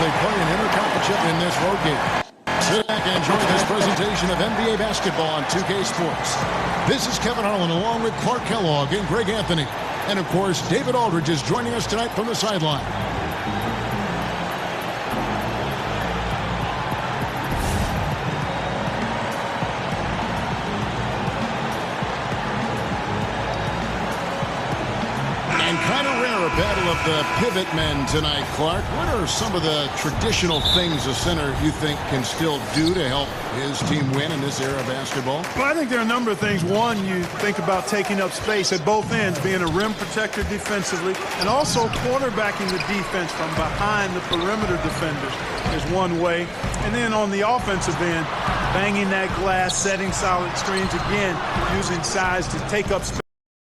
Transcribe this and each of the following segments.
they play an interconference in this road game. Sit back and enjoy this presentation of NBA basketball on 2K Sports. This is Kevin Harlan along with Clark Kellogg and Greg Anthony. And, of course, David Aldridge is joining us tonight from the sideline. And kind of rare, a battle of the pivot men tonight, Clark. What are some of the traditional things a center you think can still do to help his team win in this era of basketball? Well, I think there are a number of things. One, you think about taking up space at both ends, being a rim protector defensively, and also quarterbacking the defense from behind the perimeter defenders is one way. And then on the offensive end, banging that glass, setting solid screens, again, using size to take up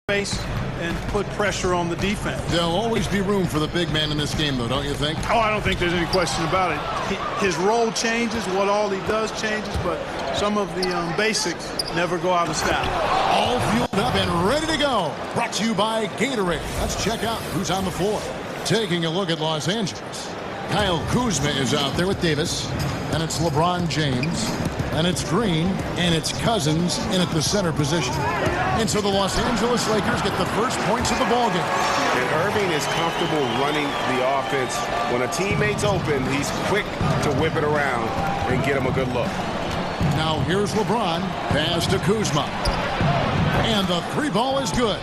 space and put pressure on the defense. There'll always be room for the big man in this game, though, don't you think? Oh, I don't think there's any question about it. His role changes, what all he does changes, but some of the basics never go out of style. All fueled up and ready to go. Brought to you by Gatorade. Let's check out who's on the floor. Taking a look at Los Angeles. Kyle Kuzma is out there with Davis, and it's LeBron James, and it's Green, and it's Cousins in at the center position. And so the Los Angeles Lakers get the first points of the ballgame. And Irving is comfortable running the offense. When a teammate's open, he's quick to whip it around and get him a good look. Now here's LeBron, pass to Kuzma. And the three ball is good.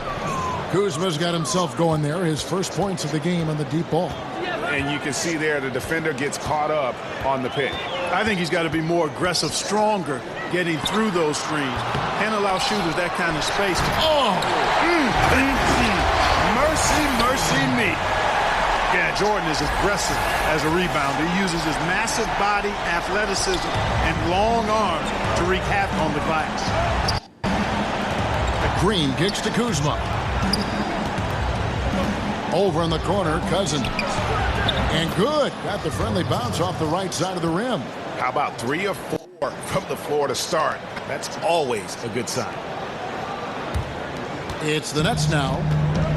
Kuzma's got himself going there, his first points of the game on the deep ball. And you can see there the defender gets caught up on the pick. I think he's got to be more aggressive, stronger, getting through those screens. Can't allow shooters that kind of space. Oh! Mercy, mercy me. Yeah, Jordan is aggressive as a rebounder. He uses his massive body, athleticism, and long arms to wreak havoc on the glass. Green kicks to Kuzma. Over in the corner, Cousins. And good. Got the friendly bounce off the right side of the rim. How about 3 or 4 from the floor to start? That's always a good sign. It's the Nets now.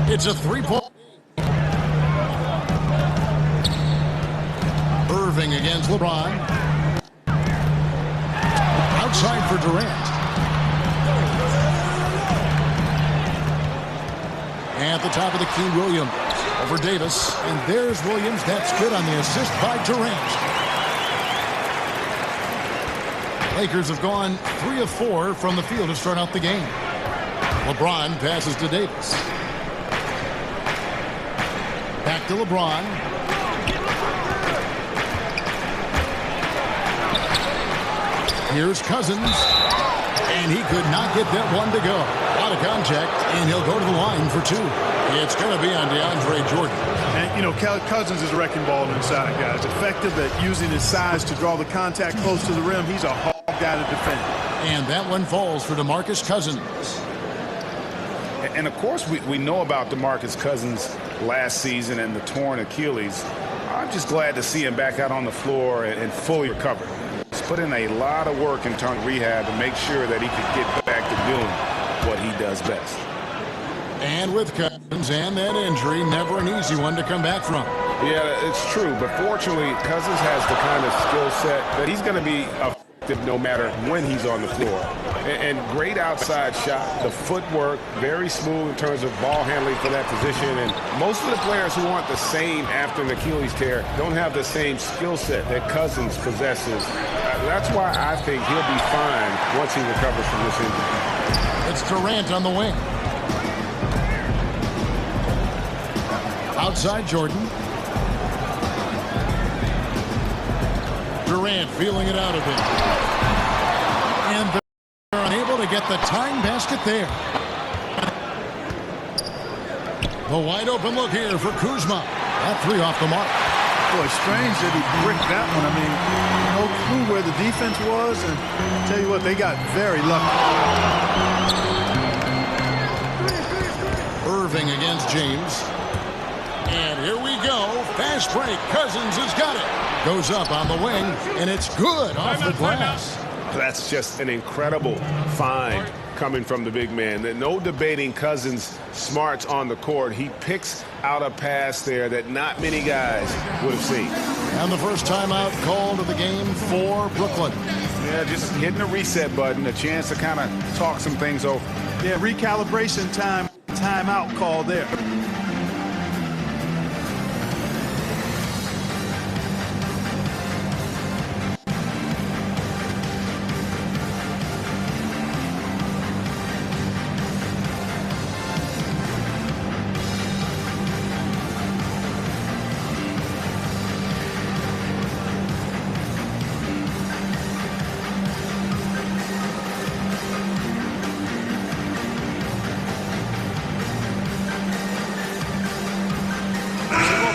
It's a three-point. Irving against LeBron. Outside for Durant. At the top of the key, Williams over Davis. And there's Williams. That's good on the assist by Durant. Lakers have gone 3 of 4 from the field to start out the game. LeBron passes to Davis. Back to LeBron. Here's Cousins. And he could not get that one to go. Out of contact, and he'll go to the line for 2. It's going to be on DeAndre Jordan. And, you know, Cousins is a wrecking ball inside, guys. Effective at using his size to draw the contact close to the rim. He's a hard guy to defend. And that one falls for DeMarcus Cousins. And, of course, we know about DeMarcus Cousins last season and the torn Achilles. I'm just glad to see him back out on the floor and fully recovered. He's put in a lot of work in terms of rehab to make sure that he could get back to doing what he does best. And with Cousins and that injury, never an easy one to come back from. Yeah, it's true. But fortunately, Cousins has the kind of skill set that he's going to be effective no matter when he's on the floor. And great outside shot, the footwork, very smooth in terms of ball handling for that position. And most of the players who aren't the same after an Achilles tear don't have the same skill set that Cousins possesses. That's why I think he'll be fine once he recovers from this injury. It's Durant on the wing. Outside Jordan. Durant feeling it out a bit. And they're unable to get the tying basket there. The wide open look here for Kuzma. That 3 off the mark. Boy, strange that he bricked that one. I mean, no clue where the defense was. And I'll tell you what, they got very lucky. Irving against James. And here we go. Fast break. Cousins has got it. Goes up on the wing, and it's good off the glass. That's just an incredible find coming from the big man. No debating Cousins' smarts on the court. He picks out a pass there that not many guys would have seen. And the first timeout called of the game for Brooklyn. Yeah, just hitting the reset button, a chance to kind of talk some things over. Yeah, recalibration timeout call there.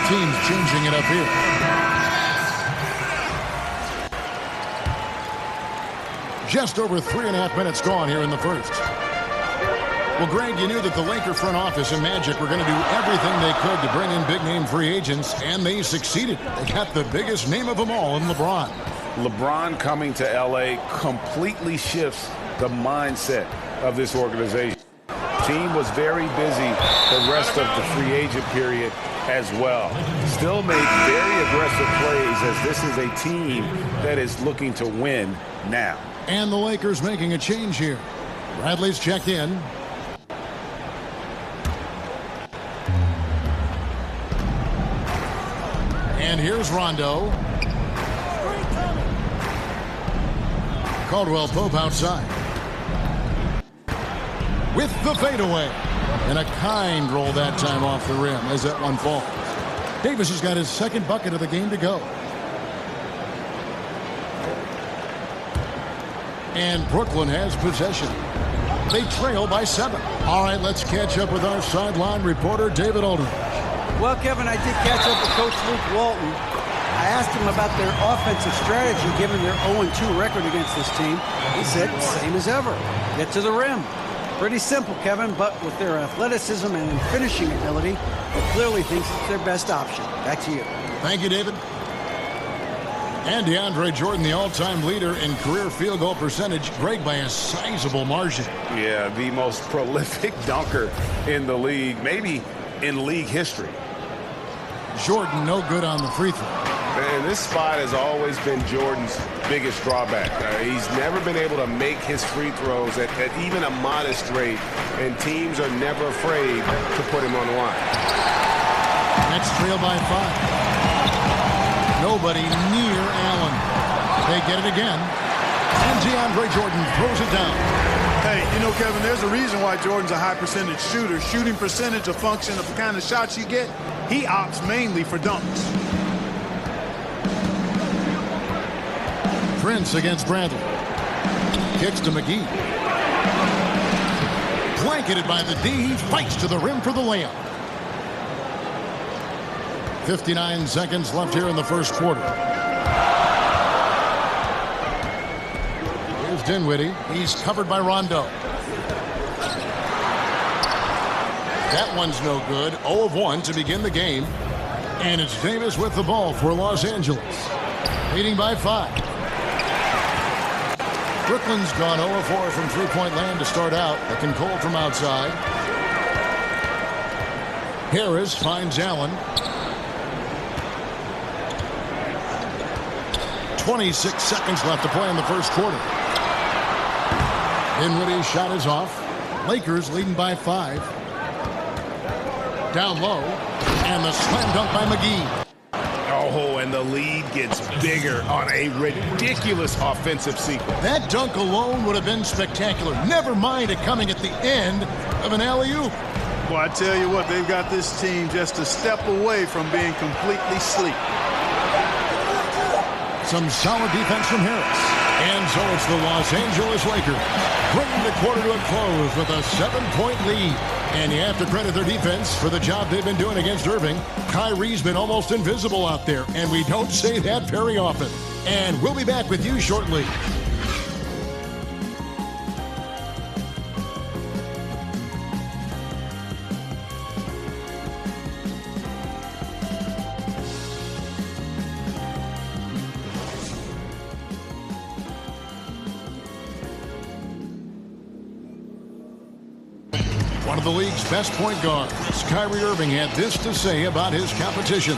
Teams changing it up here. Just over 3.5 minutes gone here in the first. Well, Greg, you knew that the Laker front office and Magic were going to do everything they could to bring in big-name free agents, and they succeeded. They got the biggest name of them all in LeBron. LeBron coming to L.A. completely shifts the mindset of this organization. Team was very busy the rest of the free agent period as well. Still made very aggressive plays as this is a team that is looking to win now. And the Lakers making a change here. Bradley's checked in. And here's Rondo. Caldwell Pope outside. With the fadeaway. And a kind roll that time off the rim as that one falls. Davis has got his second bucket of the game to go. And Brooklyn has possession. They trail by 7. All right, let's catch up with our sideline reporter, David Aldridge. Well, Kevin, I did catch up with Coach Luke Walton. I asked him about their offensive strategy given their 0-2 record against this team. He said, same as ever, get to the rim. Pretty simple, Kevin, but with their athleticism and finishing ability, he clearly thinks it's their best option. Back to you. Thank you, David. And DeAndre Jordan, the all-time leader in career field goal percentage, Greg, by a sizable margin. Yeah, the most prolific dunker in the league, maybe in league history. Jordan no good on the free throw. And this spot has always been Jordan's biggest drawback. He's never been able to make his free throws at even a modest rate, and teams are never afraid to put him on the line. Next trail by 5. Nobody near Allen. They get it again. And DeAndre Jordan throws it down. Hey, you know, Kevin, there's a reason why Jordan's a high percentage shooter. Shooting percentage a function of the kind of shots you get. He opts mainly for dunks. Prince against Bradley. Kicks to McGee. Blanketed by the D. He fights to the rim for the layup. 59 seconds left here in the first quarter. Here's Dinwiddie. He's covered by Rondo. That one's no good. 0 of 1 to begin the game. And it's Davis with the ball for Los Angeles. Leading by 5. Brooklyn's gone 0 of 4 from three-point land to start out. Looking cold from outside. Harris finds Allen. 26 seconds left to play in the first quarter. Dinwiddie's shot is off. Lakers leading by 5. Down low. And the slam dunk by McGee. Oh, and the lead gets bigger on a ridiculous offensive sequence. That dunk alone would have been spectacular. Never mind it coming at the end of an alley-oop. Well, I tell you what, they've got this team just a step away from being completely asleep. Some solid defense from Harris. And so it's the Los Angeles Lakers bringing the quarter to a close with a 7-point lead. And you have to credit their defense for the job they've been doing against Irving. Kyrie's been almost invisible out there, and we don't say that very often. And we'll be back with you shortly. One of the league's best point guards, Kyrie Irving, had this to say about his competition.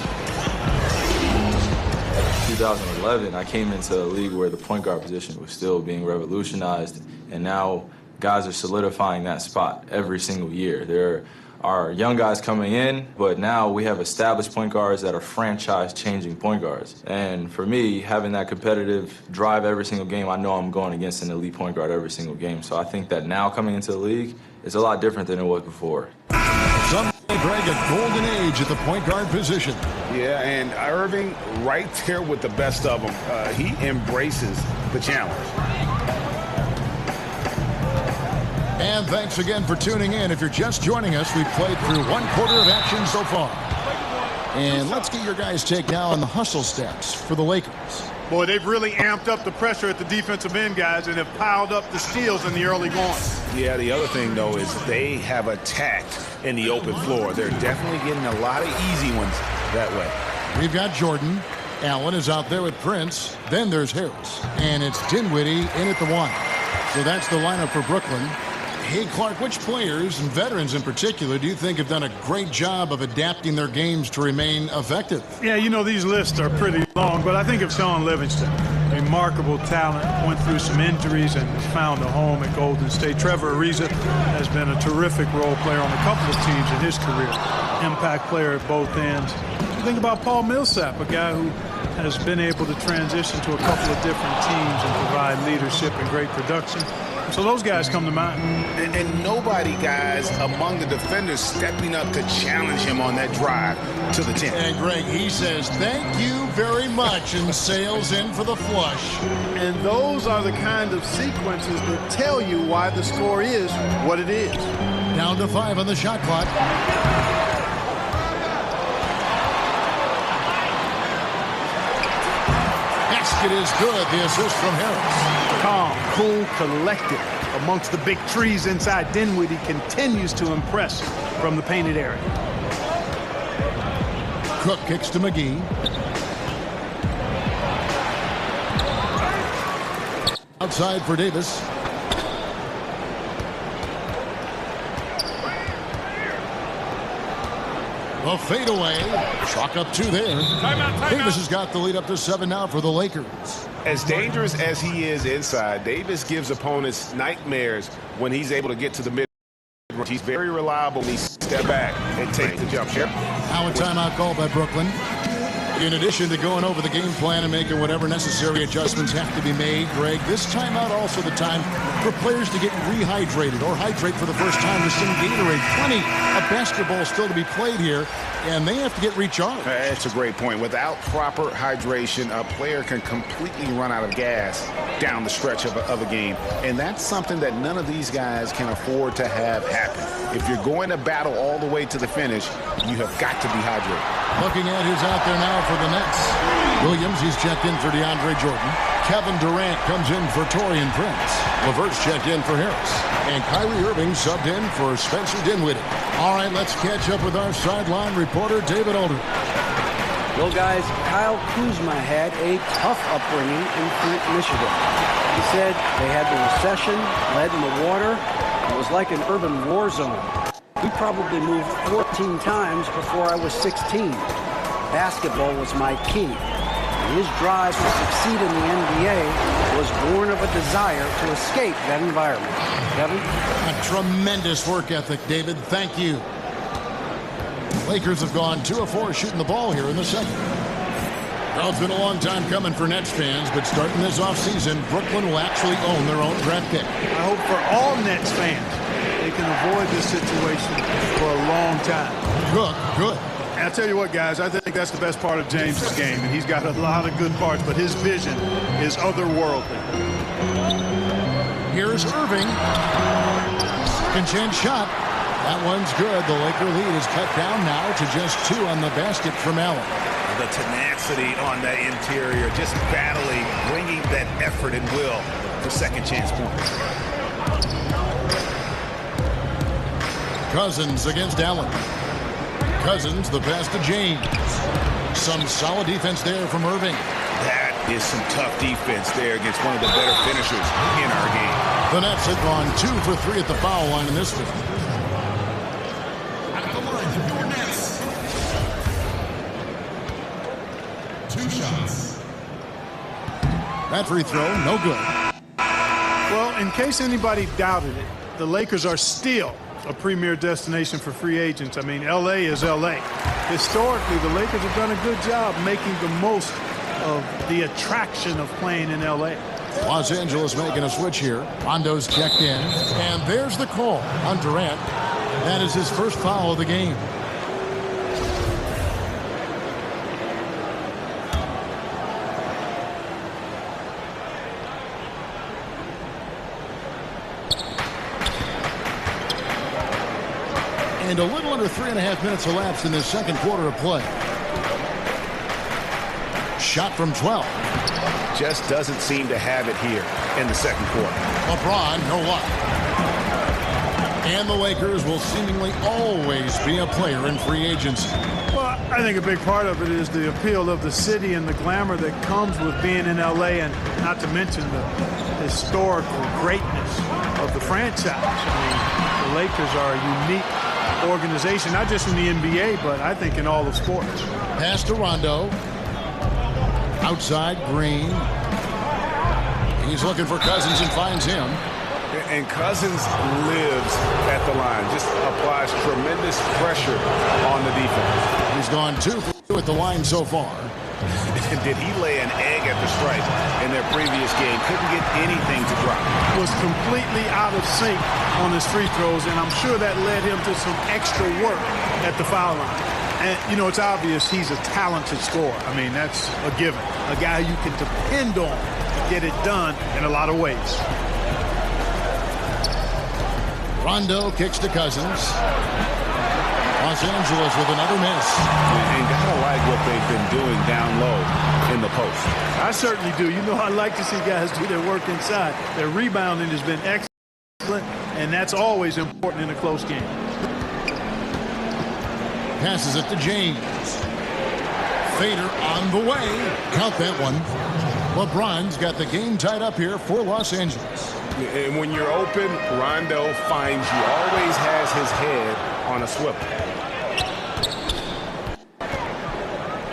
2011, I came into a league where the point guard position was still being revolutionized, and now guys are solidifying that spot every single year. There are young guys coming in, but now we have established point guards that are franchise-changing point guards. And for me, having that competitive drive every single game, I know I'm going against an elite point guard every single game. So I think that now coming into the league, it's a lot different than it was before. Some brag a golden age at the point guard position. Yeah, and Irving right there with the best of them. He embraces the challenge. And thanks again for tuning in. If you're just joining us, we've played through one quarter of action so far. And let's get your guys' take now on the hustle stats for the Lakers. Boy, they've really amped up the pressure at the defensive end, guys, and have piled up the steals in the early going. Yeah, the other thing, though, is they have attacked in the open floor. They're definitely getting a lot of easy ones that way. We've got Jordan. Allen is out there with Prince. Then there's Harris. And it's Dinwiddie in at the 1. So that's the lineup for Brooklyn. Hey, Clark, which players, and veterans in particular, do you think have done a great job of adapting their games to remain effective? Yeah, you know, these lists are pretty long, but I think of Sean Livingston. Remarkable talent, went through some injuries and found a home at Golden State. Trevor Ariza has been a terrific role player on a couple of teams in his career. Impact player at both ends. You think about Paul Millsap, a guy who has been able to transition to a couple of different teams and provide leadership and great production. So those guys come to mind. And nobody, guys, among the defenders stepping up to challenge him on that drive to the 10. And Greg, he says, thank you very much, and sails in for the flush. And those are the kind of sequences that tell you why the score is what it is. Down to 5 on the shot clock. Basket is good. The assist from Harris. Calm, cool, collected amongst the big trees inside. Dinwiddie continues to impress from the painted area. Cook kicks to McGee. Outside for Davis. The fadeaway. Chalk up 2 there. Davis has got the lead up to 7 now for the Lakers. As dangerous as he is inside, Davis gives opponents nightmares when he's able to get to the mid. He's very reliable when he step back and take the jump shot. Now a timeout call by Brooklyn. In addition to going over the game plan and making whatever necessary adjustments have to be made, Greg, this timeout also the time for players to get rehydrated or hydrate for the first time with some Gatorade. Plenty of basketball still to be played here, and they have to get recharged. That's a great point. Without proper hydration, a player can completely run out of gas down the stretch of a game, and that's something that none of these guys can afford to have happen. If you're going to battle all the way to the finish, you have got to be hydrated. Looking at who's out there now for the Nets. Williams, he's checked in for DeAndre Jordan. Kevin Durant comes in for Taurean Prince. LeVert's checked in for Harris. And Kyrie Irving subbed in for Spencer Dinwiddie. All right, let's catch up with our sideline reporter, David Aldridge. Well, guys, Kyle Kuzma had a tough upbringing in Flint, Michigan. He said they had the recession, lead in the water. It was like an urban war zone. We probably moved 14 times before I was 16. Basketball was my key. And his drive to succeed in the NBA was born of a desire to escape that environment. Kevin? A tremendous work ethic, David. Thank you. Lakers have gone 2 of 4 shooting the ball here in the second. Well, it's been a long time coming for Nets fans, but starting this offseason, Brooklyn will actually own their own draft pick. I hope for all Nets fans, they can avoid this situation for a long time. Good. And I'll tell you what, guys, I think that's the best part of James's game. And he's got a lot of good parts, but his vision is otherworldly. Here's Irving. Second chance shot. That one's good. The Laker lead is cut down now to just 2 on the basket from Allen. The tenacity on that interior, just battling, bringing that effort and will for second chance points. Cousins against Allen. Cousins, the pass to James. Some solid defense there from Irving. That is some tough defense there against one of the better finishers in our game. The Nets have gone 2 for 3 at the foul line in this one. That free throw, no good. Well, in case anybody doubted it, the Lakers are still a premier destination for free agents. I mean, L.A. is L.A. Historically, the Lakers have done a good job making the most of the attraction of playing in L.A. Los Angeles making a switch here. Rondo's checked in, and there's the call on Durant. That is his first foul of the game. And a little under 3.5 minutes elapsed in this second quarter of play. Shot from 12. Just doesn't seem to have it here in the second quarter. LeBron, no luck. And the Lakers will seemingly always be a player in free agency. Well, I think a big part of it is the appeal of the city and the glamour that comes with being in L.A., and not to mention the historical greatness of the franchise. I mean, the Lakers are a unique organization, not just in the NBA, but I think in all of sports. Pass to Rondo. Outside, Green. He's looking for Cousins and finds him. And Cousins lives at the line, just applies tremendous pressure on the defense. He's gone 2 for 2 at the line so far. Did he lay an egg at the stripe in their previous game? Couldn't get anything to drop. Was completely out of sync on his free throws, and I'm sure that led him to some extra work at the foul line. And, you know, it's obvious he's a talented scorer. I mean, that's a given. A guy you can depend on to get it done in a lot of ways. Rondo kicks to Cousins. Los Angeles with another miss. And gotta like what they've been doing down low in the post. I certainly do. You know, I like to see guys do their work inside. Their rebounding has been excellent, and that's always important in a close game. Passes it to James. Fader on the way. Count that one. LeBron's got the game tied up here for Los Angeles. And when you're open, Rondo finds you. Always has his head on a swivel.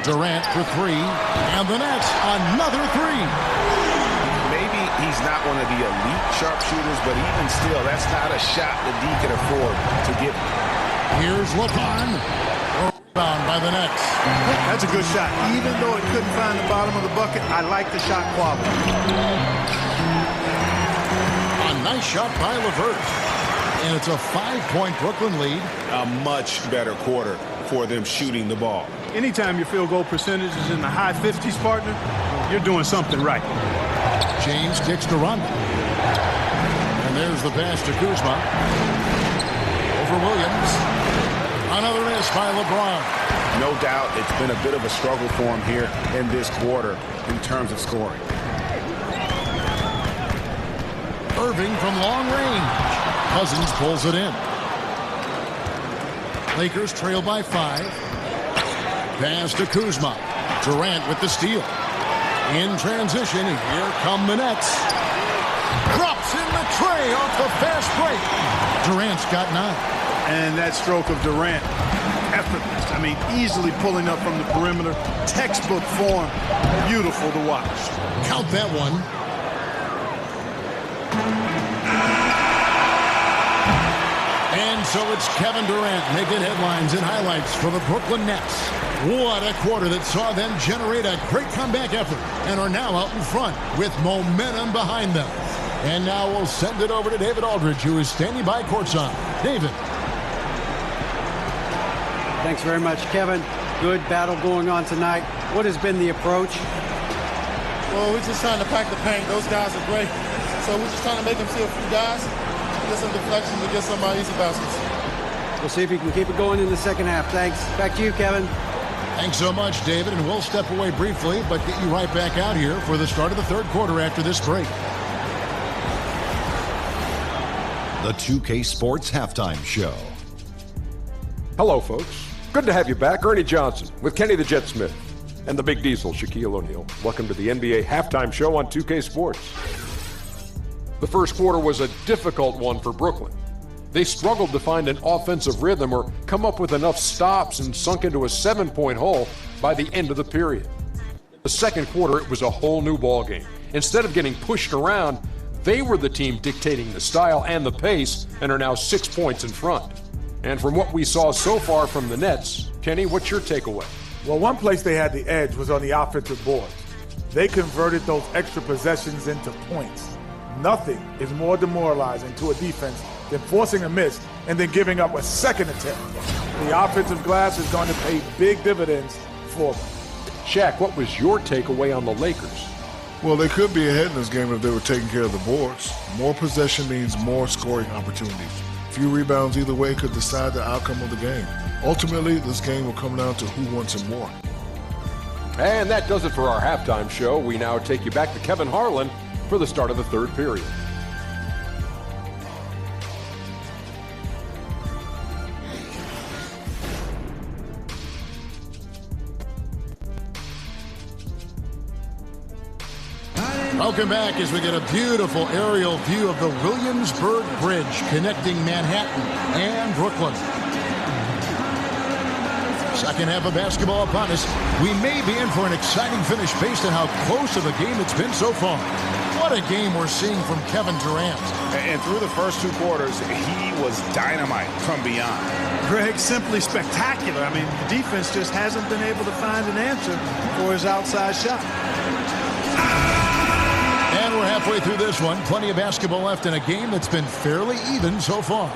Durant for 3. And the Nets, another 3. Maybe he's not one of the elite sharpshooters, but even still, that's not a shot that D can afford to give. Here's LeBron. Rebound by the Nets. That's a good shot. Even though it couldn't find the bottom of the bucket, I like the shot quality. A nice shot by LeVert. And it's a 5-point Brooklyn lead. A much better quarter for them shooting the ball. Anytime your field goal percentage is in the high 50s, partner, you're doing something right. James kicks to Rondo. And there's the pass to Kuzma. Over Williams. Another miss by LeBron. No doubt it's been a bit of a struggle for him here in this quarter in terms of scoring. Irving from long range. Cousins pulls it in. Lakers trail by 5. Pass to Kuzma. Durant with the steal. In transition, here come the Nets. Drops in the tray off the fast break. Durant's got 9. And that stroke of Durant, effortless. I mean, easily pulling up from the perimeter. Textbook form. Beautiful to watch. Count that one. And so it's Kevin Durant making headlines and highlights for the Brooklyn Nets. What a quarter that saw them generate a great comeback effort and are now out in front with momentum behind them. And now we'll send it over to David Aldridge, who is standing by courtside. David. Thanks very much, Kevin. Good battle going on tonight. What has been the approach? Well, we're just trying to pack the paint. Those guys are great. So we're just trying to make them see a few guys, get some deflections, and get some easy baskets. We'll see if you can keep it going in the second half. Thanks. Back to you, Kevin. Thanks so much, David. And we'll step away briefly, but get you right back out here for the start of the third quarter after this break. The 2K Sports Halftime Show. Hello, folks. Good to have you back. Ernie Johnson with Kenny the Jet Smith and the Big Diesel, Shaquille O'Neal. Welcome to the NBA Halftime Show on 2K Sports. The first quarter was a difficult one for Brooklyn. They struggled to find an offensive rhythm or come up with enough stops and sunk into a 7-point hole by the end of the period. The second quarter, it was a whole new ballgame. Instead of getting pushed around, they were the team dictating the style and the pace and are now 6 points in front. And from what we saw so far from the Nets, Kenny, what's your takeaway? Well, one place they had the edge was on the offensive boards. They converted those extra possessions into points. Nothing is more demoralizing to a defense than forcing a miss and then giving up a second attempt. The offensive glass is going to pay big dividends for them. Shaq, what was your takeaway on the Lakers? Well, they could be ahead in this game if they were taking care of the boards. More possession means more scoring opportunities. Few rebounds either way could decide the outcome of the game. Ultimately, this game will come down to who wants it more. And that does it for our halftime show. We now take you back to Kevin Harlan for the start of the third period. Welcome back as we get a beautiful aerial view of the Williamsburg Bridge connecting Manhattan and Brooklyn. Second half of basketball upon us. We may be in for an exciting finish based on how close of a game it's been so far. What a game we're seeing from Kevin Durant. And through the first 2 quarters, he was dynamite from beyond. Greg, simply spectacular. I mean, the defense just hasn't been able to find an answer for his outside shot. And we're halfway through this one. Plenty of basketball left in a game that's been fairly even so far.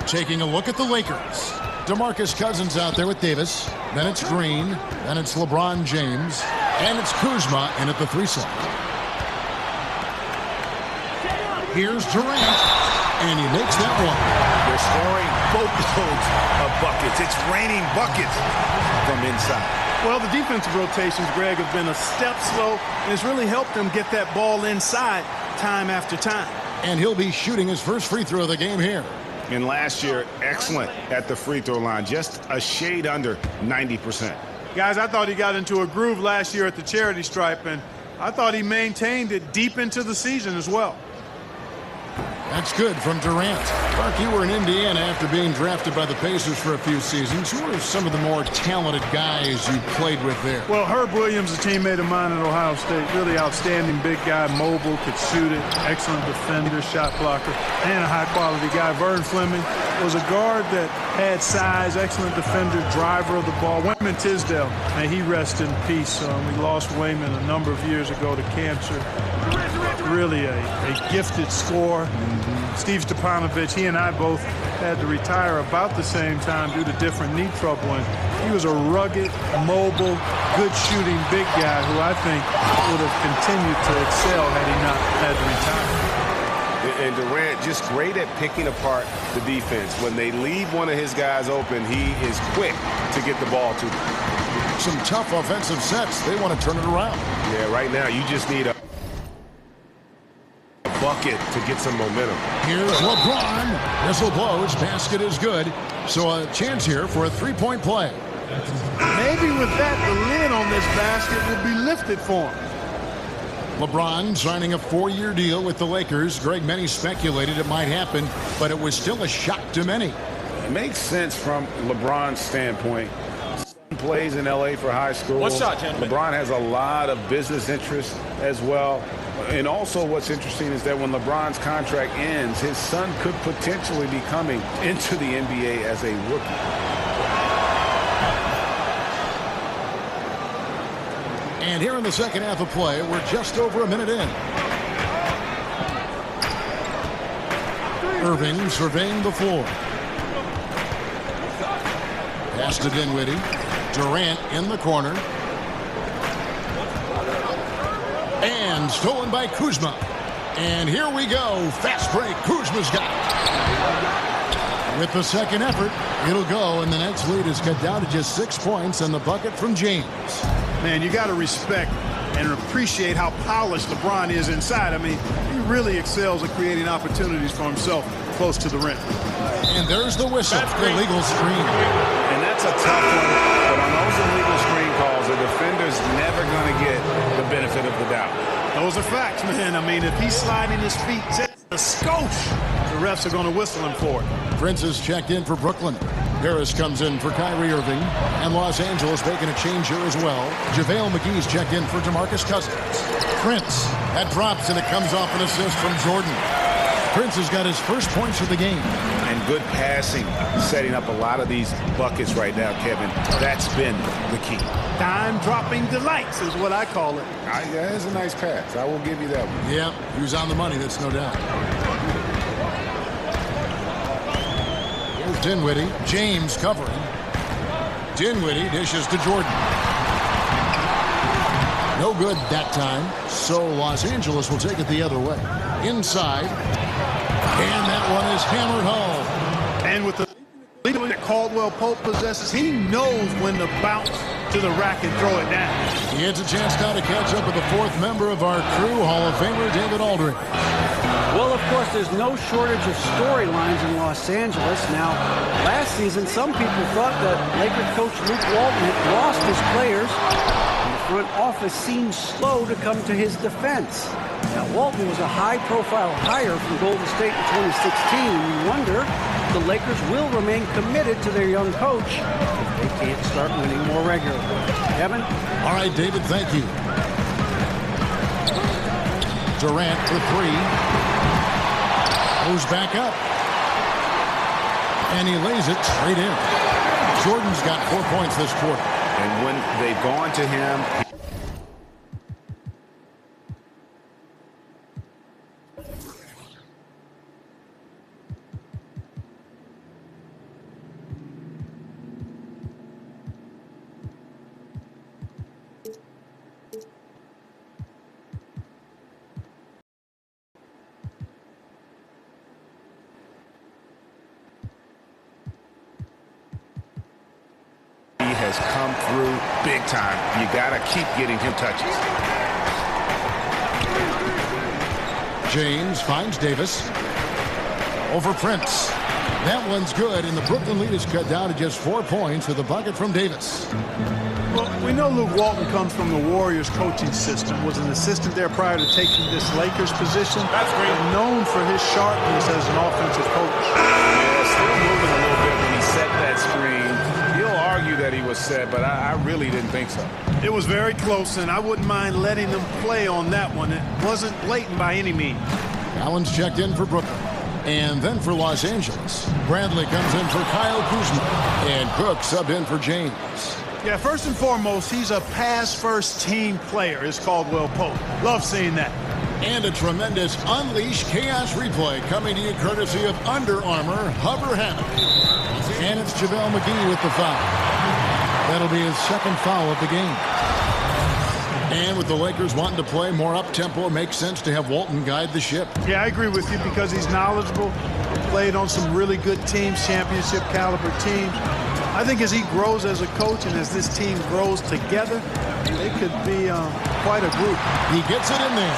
Taking a look at the Lakers. DeMarcus Cousins out there with Davis. Then it's Green. Then it's LeBron James. And it's Kuzma in at the 3 set. Here's Durant. And he makes that one. They're scoring boatloads of buckets. It's raining buckets from inside. Well, the defensive rotations, Greg, have been a step slow, and it's really helped them get that ball inside time after time. And he'll be shooting his first free throw of the game here. And last year, excellent at the free throw line, just a shade under 90%. Guys, I thought he got into a groove last year at the charity stripe, and I thought he maintained it deep into the season as well. That's good from Durant. Clark, you were in Indiana after being drafted by the Pacers for a few seasons. Who are some of the more talented guys you played with there? Well, Herb Williams, a teammate of mine at Ohio State, really outstanding big guy, mobile, could shoot it, excellent defender, shot blocker, and a high-quality guy. Vern Fleming was a guard that had size, excellent defender, driver of the ball. Wayman Tisdale, and he rests in peace. We lost Wayman a number of years ago to cancer. Really a gifted scorer. Steve Stepanovich, he and I both had to retire about the same time due to different knee trouble. And he was a rugged, mobile, good shooting big guy who I think would have continued to excel had he not had to retire. And Durant just great at picking apart the defense. When they leave one of his guys open, he is quick to get the ball to them. Some tough offensive sets. They want to turn it around. Yeah, right now you just need a bucket to get some momentum. Here's LeBron. Whistle blows. Basket is good. So a chance here for a three-point play. Maybe with that, the lid on this basket will be lifted for him. LeBron signing a 4-year deal with the Lakers. Greg, many speculated it might happen, but it was still a shock to many. It makes sense from LeBron's standpoint. He plays in L.A. for high school. One shot, gentlemen. LeBron has a lot of business interests as well. And also what's interesting is that when LeBron's contract ends, his son could potentially be coming into the NBA as a rookie. And here in the second half of play, we're just over a minute in. Irving surveying the floor. Pass to Dinwiddie. Durant in the corner. And stolen by Kuzma. And here we go. Fast break. Kuzma's got it. With the second effort, it'll go, and the Nets lead is cut down to just 6 points and the bucket from James. Man, you got to respect and appreciate how polished LeBron is inside. I mean, he really excels at creating opportunities for himself close to the rim. And there's the whistle. Illegal screen. And that's a tough one. But on those illegal screen calls, the defender's never going to get the benefit of the doubt. Those are facts, man. I mean, if he's sliding his feet just a skosh, the refs are going to whistle him for it. Prince is checked in for Brooklyn. Harris comes in for Kyrie Irving. And Los Angeles making a change here as well. JaVale McGee's checked in for DeMarcus Cousins. Prince. That drops, and it comes off an assist from Jordan. Prince has got his first points of the game. And good passing, setting up a lot of these buckets right now, Kevin. That's been the key. Dime-dropping delights is what I call it. Yeah, it's a nice pass. I will give you that one. Yeah, he was on the money, that's no doubt. Here's Dinwiddie. James covering. Dinwiddie dishes to Jordan. No good that time, so Los Angeles will take it the other way. Inside, and that one is hammered home. And with the lead that Caldwell Pope possesses, he knows when to bounce to the rack and throw it down. He gets a chance now to catch up with the fourth member of our crew, Hall of Famer David Aldridge. Well, of course, there's no shortage of storylines in Los Angeles. Now, last season, some people thought that Lakers coach Luke Walton had lost his players. And the front office seemed slow to come to his defense. Now, Walton was a high-profile hire from Golden State in 2016, and you wonder if the Lakers will remain committed to their young coach if they can't start winning more regularly. Kevin? All right, David, thank you. Durant for three. Goes back up. And he lays it straight in. Jordan's got 4 points this quarter. And when they've gone to him, has come through big time. You got to keep getting him touches. James finds Davis. Over Prince. That one's good, and the Brooklyn lead is cut down to just 4 points with a bucket from Davis. Well, we know Luke Walton comes from the Warriors coaching system, was an assistant there prior to taking this Lakers position. That's great. And known for his sharpness as an offensive coach. Yeah, still moving a little bit when he set that screen. That he was set, but I really didn't think so. It was very close, and I wouldn't mind letting them play on that one. It wasn't blatant by any means. Allen's checked in for Brooklyn. And then for Los Angeles, Bradley comes in for Kyle Kuzma. And Cook subbed in for James. Yeah, first and foremost, he's a pass-first team player, is Caldwell Pope. Love seeing that. And a tremendous Unleash Chaos replay coming to you courtesy of Under Armour Hover Hammock. And it's JaVale McGee with the foul. That'll be his second foul of the game. And with the Lakers wanting to play more up-tempo, it makes sense to have Walton guide the ship. Yeah, I agree with you because he's knowledgeable, played on some really good teams, championship caliber teams. I think as he grows as a coach and as this team grows together, they could be quite a group. He gets it in there.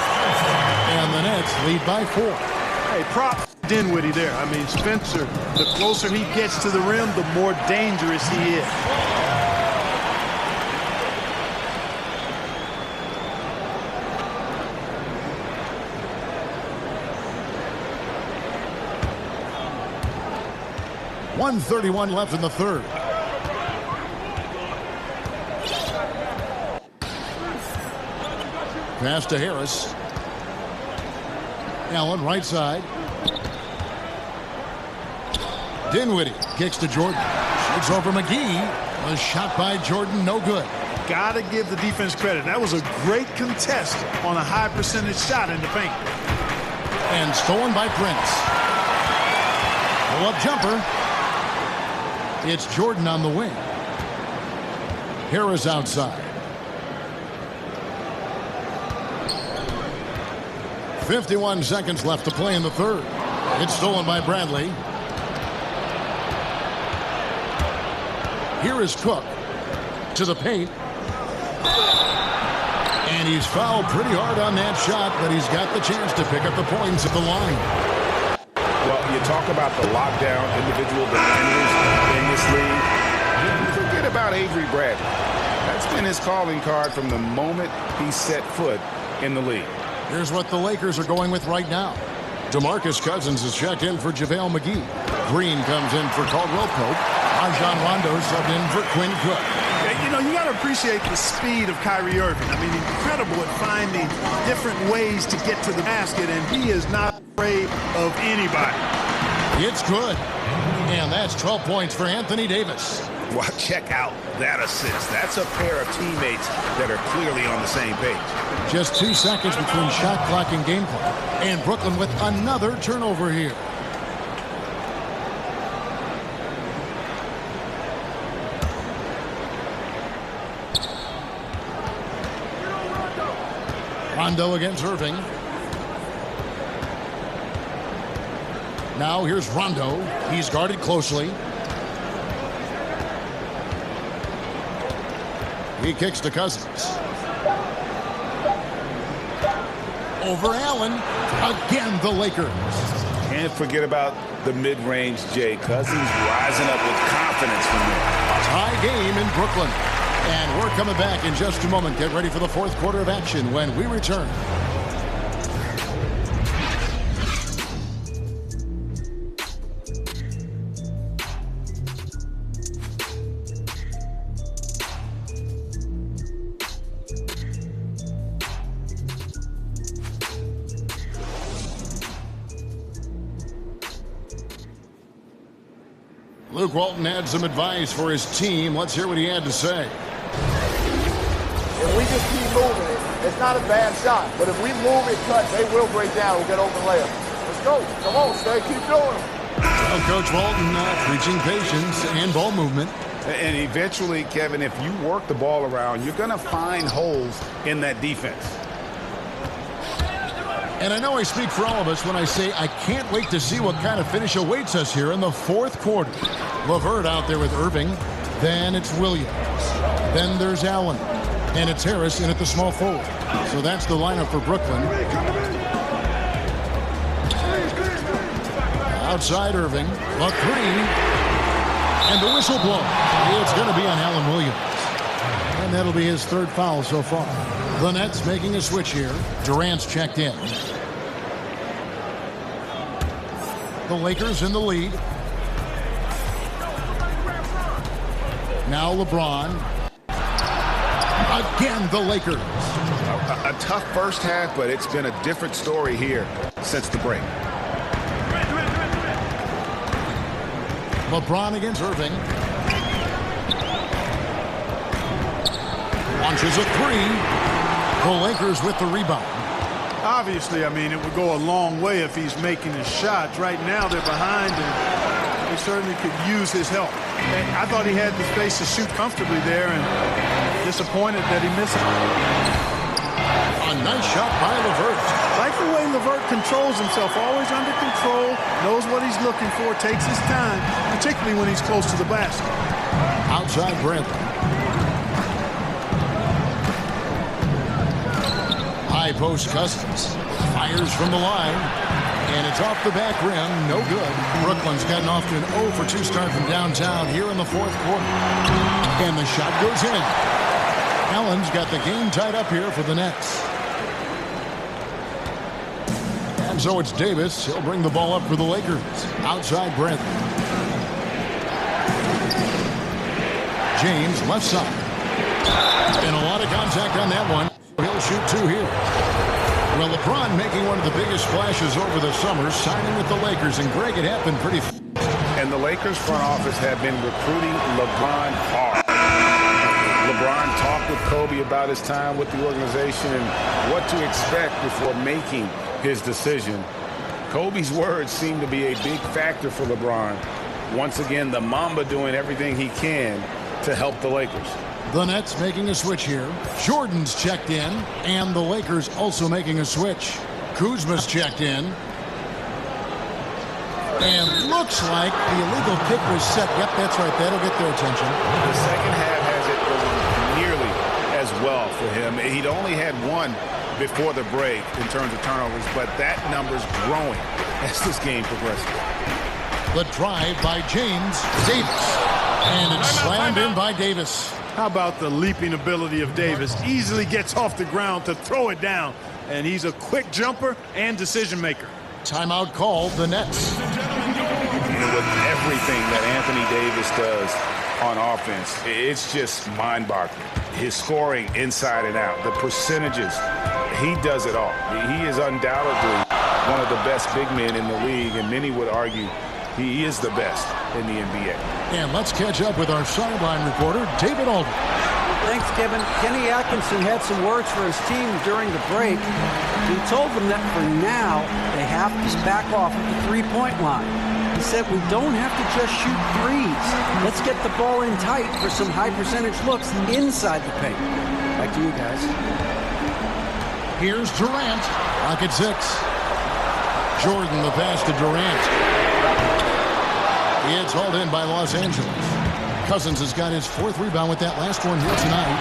And the Nets lead by 4. Hey, props Dinwiddie there. I mean, Spencer, the closer he gets to the rim, the more dangerous he is. .131 left in the third. Pass to Harris. Allen, right side. Dinwiddie kicks to Jordan. Shoots over McGee. Was shot by Jordan, no good. Got to give the defense credit. That was a great contest on a high percentage shot in the paint. And stolen by Prince. Pull-up jumper. It's Jordan on the wing. Harris outside. 51 seconds left to play in the third. It's stolen by Bradley. Here is Cook to the paint. And he's fouled pretty hard on that shot, but he's got the chance to pick up the points at the line. Well, you talk about the lockdown individual defenders in this league. Forget about Avery Bradley. That's been his calling card from the moment he set foot in the league. Here's what the Lakers are going with right now. DeMarcus Cousins is checked in for JaVale McGee. Green comes in for Caldwell Pope. Rajon Rondo subbed in for Quinn Cook. You know, you got to appreciate the speed of Kyrie Irving. I mean, incredible at finding different ways to get to the basket, and he is not afraid of anybody. It's good. And that's 12 points for Anthony Davis. Well, check out that assist. That's a pair of teammates that are clearly on the same page. Just 2 seconds between shot clock and game clock. And Brooklyn with another turnover here. Rondo against Irving. Now here's Rondo. He's guarded closely. He kicks to Cousins. Over Allen. Again, the Lakers. Can't forget about the mid-range Jay. Cousins rising up with confidence from there. Tie game in Brooklyn. And we're coming back in just a moment. Get ready for the fourth quarter of action when we return. Luke Walton had some advice for his team. Let's hear what he had to say. If we just keep moving it, it's not a bad shot. But if we move it, cut, they will break down. We'll get open layup. Let's go. Come on, stay. Keep doing it. Well, Coach Walton preaching patience and ball movement. And eventually, Kevin, if you work the ball around, you're going to find holes in that defense. And I know I speak for all of us when I say I can't wait to see what kind of finish awaits us here in the fourth quarter. LeVert out there with Irving. Then it's Williams. Then there's Allen. And it's Harris in at the small forward. So that's the lineup for Brooklyn. Outside Irving. A three. And the whistle blow. It's going to be on Allen Williams. And that'll be his third foul so far. The Nets making a switch here. Durant's checked in. The Lakers in the lead. Now LeBron. Again, the Lakers. A tough first half, but it's been a different story here since the break. LeBron against Irving. Launches a three. The Lakers with the rebound. Obviously, I mean, it would go a long way if he's making his shots. Right now, they're behind, and they certainly could use his help. And I thought he had the space to shoot comfortably there, and disappointed that he missed it. A nice shot by LeVert. Like the way LeVert controls himself, always under control, knows what he's looking for, takes his time, particularly when he's close to the basket. Outside Bradley. High post Cousins. Fires from the line. And it's off the back rim. No good. Brooklyn's gotten off to an 0 for 2 start from downtown here in the fourth quarter. And the shot goes in. Allen's got the game tied up here for the Nets. And so it's Davis. He'll bring the ball up for the Lakers. Outside Bradley. James left side. And a lot of contact on that one. He'll shoot 2 here. Well, LeBron making one of the biggest splashes over the summer, signing with the Lakers. And Greg, it happened pretty fast. And the Lakers front office have been recruiting LeBron hard. LeBron talked with Kobe about his time with the organization and what to expect before making his decision. Kobe's words seem to be a big factor for LeBron. Once again, the Mamba doing everything he can to help the Lakers. The Nets making a switch here. Jordan's checked in, and the Lakers also making a switch. Kuzma's checked in. And looks like the illegal kick was set. Yep, that's right. That'll get their attention. The second half has it going nearly as well for him. He'd only had one before the break in terms of turnovers, but that number's growing as this game progresses. The drive by James Davis. And it's slammed in by Davis. How about the leaping ability of Davis? Easily gets off the ground to throw it down. And he's a quick jumper and decision maker. Timeout called, the Nets. with everything that Anthony Davis does on offense, it's just mind-boggling. His scoring inside and out, the percentages, he does it all. He is undoubtedly one of the best big men in the league, and many would argue he is the best in the NBA. And let's catch up with our sideline reporter, David Aldridge. Thanks, Kevin. Kenny Atkinson had some words for his team during the break. He told them that for now, they have to back off at the three-point line. He said, we don't have to just shoot threes. Let's get the ball in tight for some high-percentage looks inside the paint. Back to you guys. Here's Durant. Rocket 6. Jordan the pass to Durant. It's hauled in by Los Angeles. Cousins has got his 4th rebound with that last one here tonight.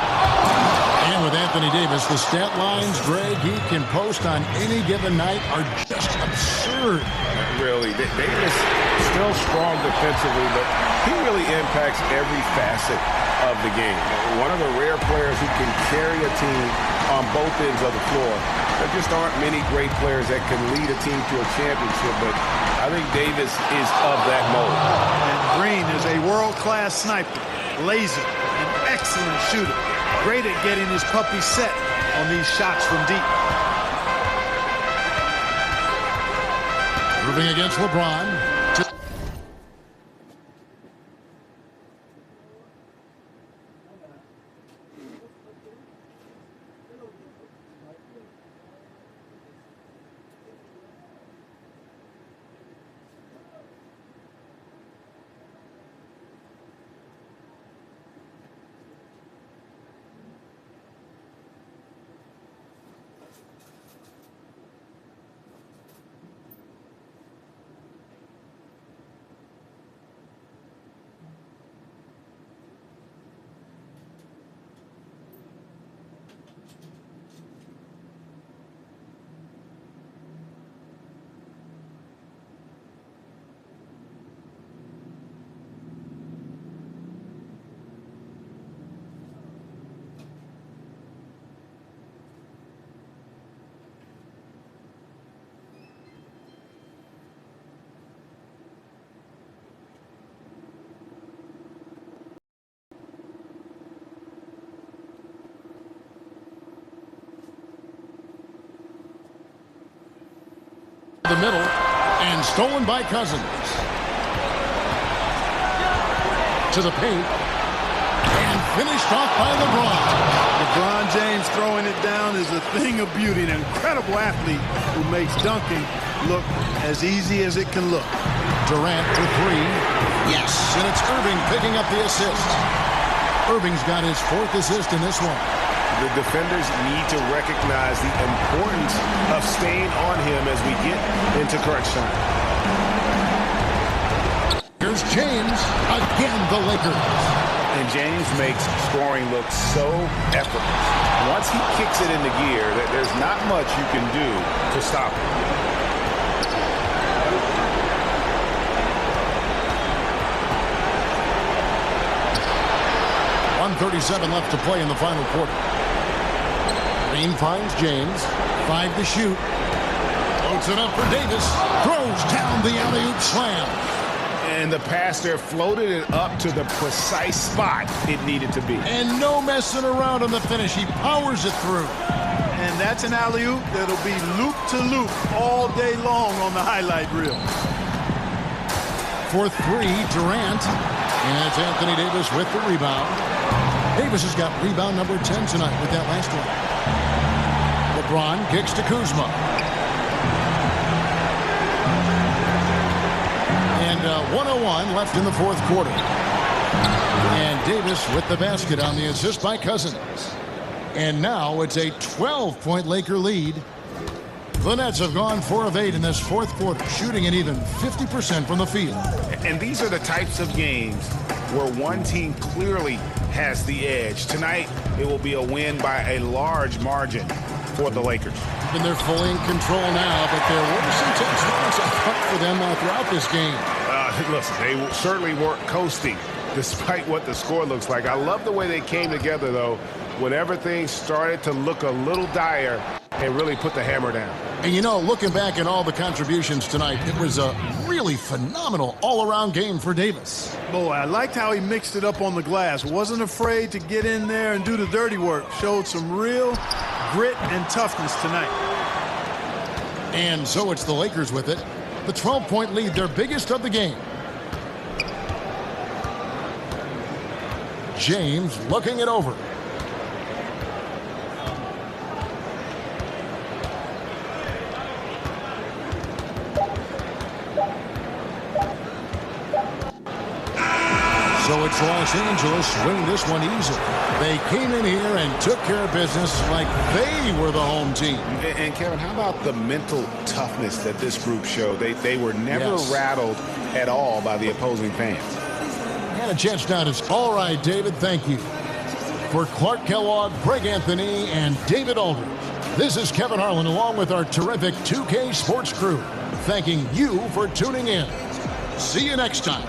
And with Anthony Davis, the stat lines, Greg, he can post on any given night are just absurd. Really, Davis still strong defensively, but he really impacts every facet of the game. One of the rare players who can carry a team on both ends of the floor. There just aren't many great players that can lead a team to a championship, but I think Davis is of that mold. And Green is a world-class sniper, laser, an excellent shooter. Great at getting his puppy set on these shots from deep. Moving against LeBron. The middle and stolen by Cousins. To the paint and finished off by LeBron. LeBron James throwing it down is a thing of beauty. An incredible athlete who makes dunking look as easy as it can look. Durant to 3. Yes, and it's Irving picking up the assist. Irving's got his 4th assist in this one. The defenders need to recognize the importance of staying on him as we get into crunch time. Here's James, again the Lakers. And James makes scoring look so effortless. Once he kicks it into gear, there's not much you can do to stop him. 1:37 left to play in the final quarter. Green finds James. 5 to shoot. Loads it up for Davis. Throws down the alley-oop slam. And the pass there floated it up to the precise spot it needed to be. And no messing around on the finish. He powers it through. And that's an alley-oop that'll be loop-to-loop all day long on the highlight reel. For 3, Durant. And it's Anthony Davis with the rebound. Davis has got rebound number 10 tonight with that last one. LeBron kicks to Kuzma. And 1:01 left in the 4th quarter. And Davis with the basket on the assist by Cousins. And now it's a 12-point Laker lead. The Nets have gone 4 of 8 in this 4th quarter, shooting an even 50% from the field. And these are the types of games where one team clearly has the edge. Tonight, it will be a win by a large margin for the Lakers. And they're fully in control now, but there were some tense moments for them throughout this game. Listen, they certainly weren't coasting despite what the score looks like. I love the way they came together, though. Whenever things started to look a little dire, and really put the hammer down. And, you know, looking back at all the contributions tonight, it was a really phenomenal all-around game for Davis. Boy, I liked how he mixed it up on the glass. Wasn't afraid to get in there and do the dirty work. Showed some real grit and toughness tonight. And so it's the Lakers with it. The 12-point lead, their biggest of the game. James looking it over. So it's Los Angeles winning this one easily. They came in here and took care of business like they were the home team. And Kevin, how about the mental toughness that this group showed? They were never rattled at all by the opposing fans. And a chance now to... All right, David, thank you. For Clark Kellogg, Greg Anthony, and David Aldridge, this is Kevin Harlan along with our terrific 2K Sports crew, thanking you for tuning in. See you next time.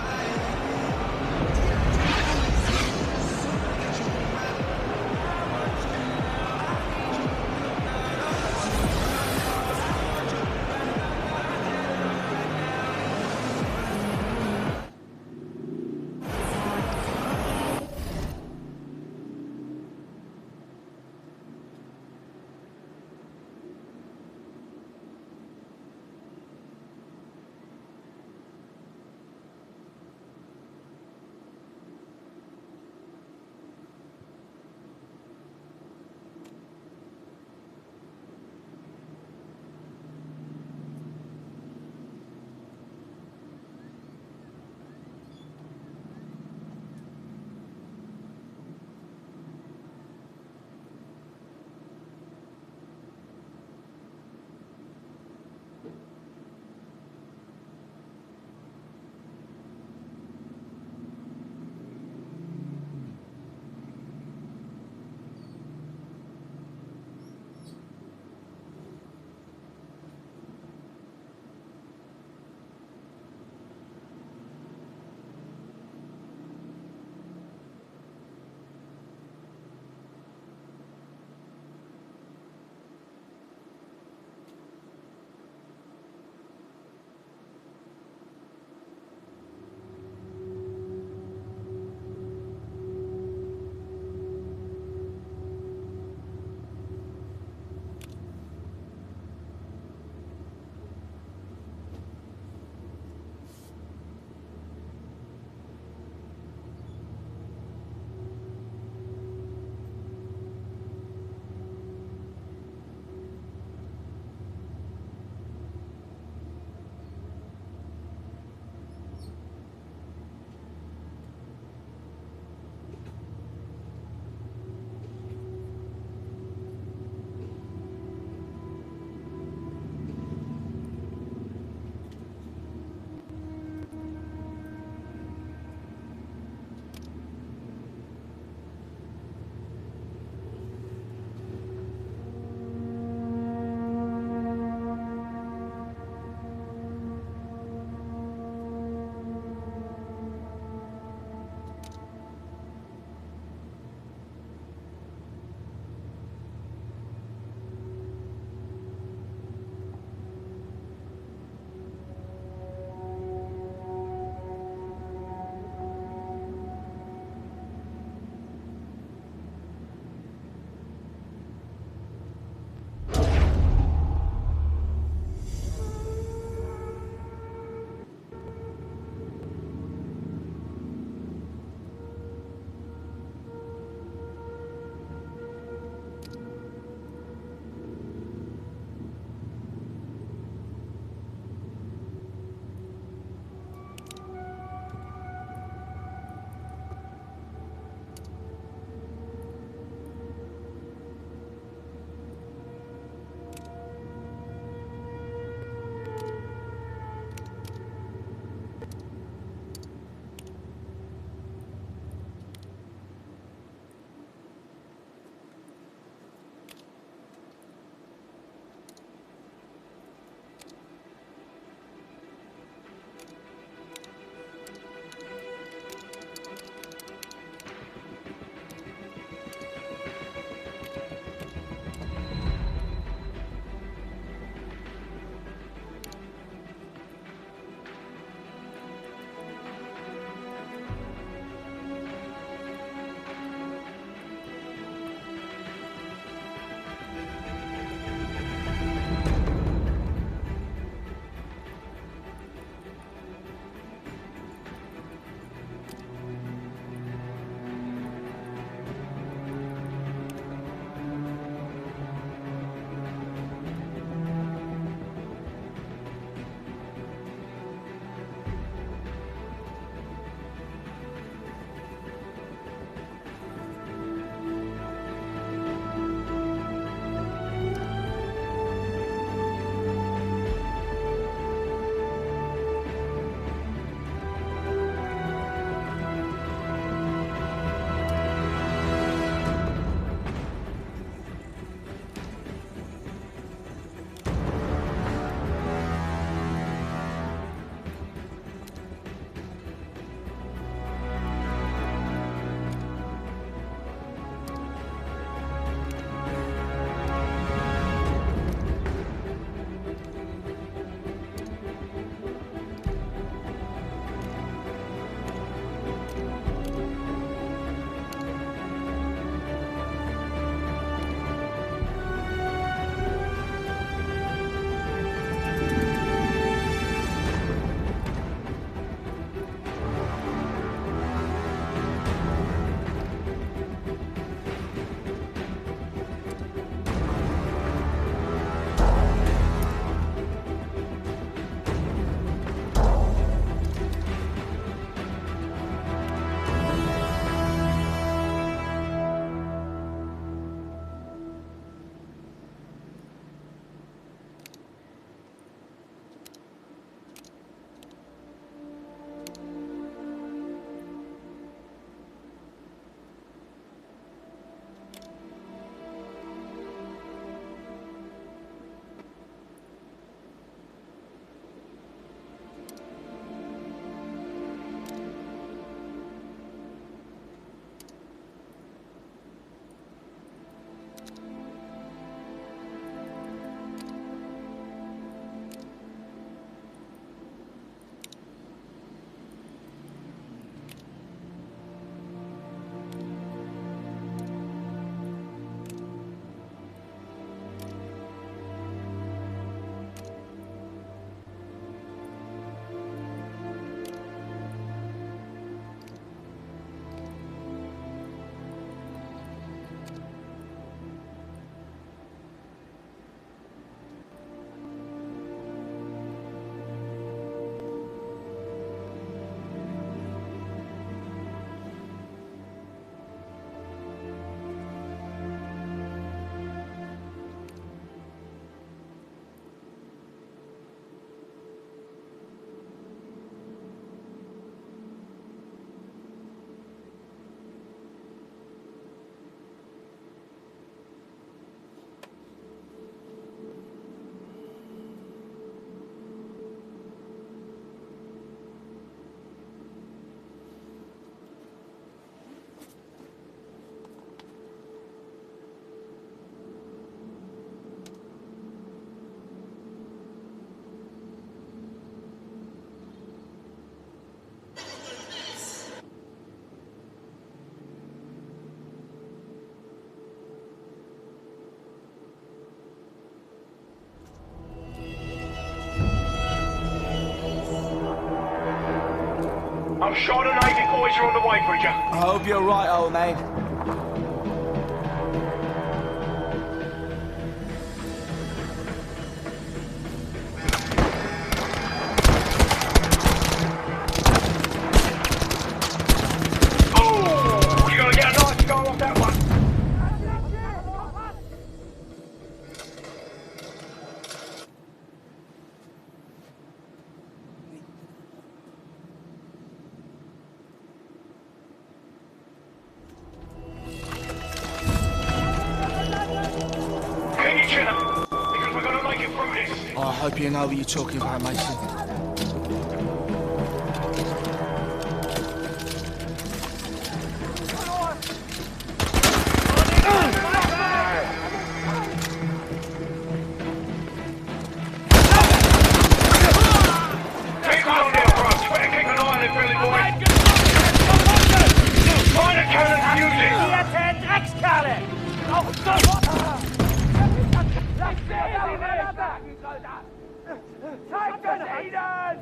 I'm shot and Navy boys are on the way, Bridger. I hope you're right, old man. Oh, you're gonna get a nice scar off that one. Can you chin up? Because we're gonna make it through this. I hope you know what you're talking about, Mason. Keep on there, bro. Better keep an eye on it, Billy boy. Find a cannon and use it. Dreckskerle! Auf sofort! Lass sie Zeig das ihnen!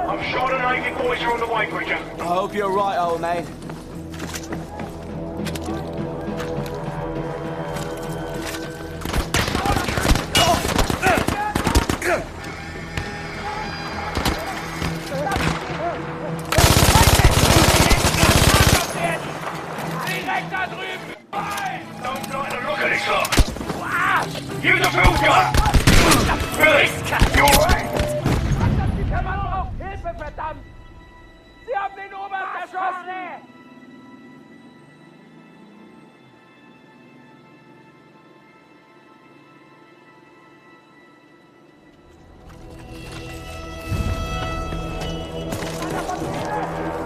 I'm shot and Navy boys are on the way, Bridger. I hope you're right, old man. Direkt da drüben! Don't like the look of this lot. Use a field gun. Billy, you alright? Der Mann braucht Hilfe, verdammt! Sie haben den Oberst erschossen!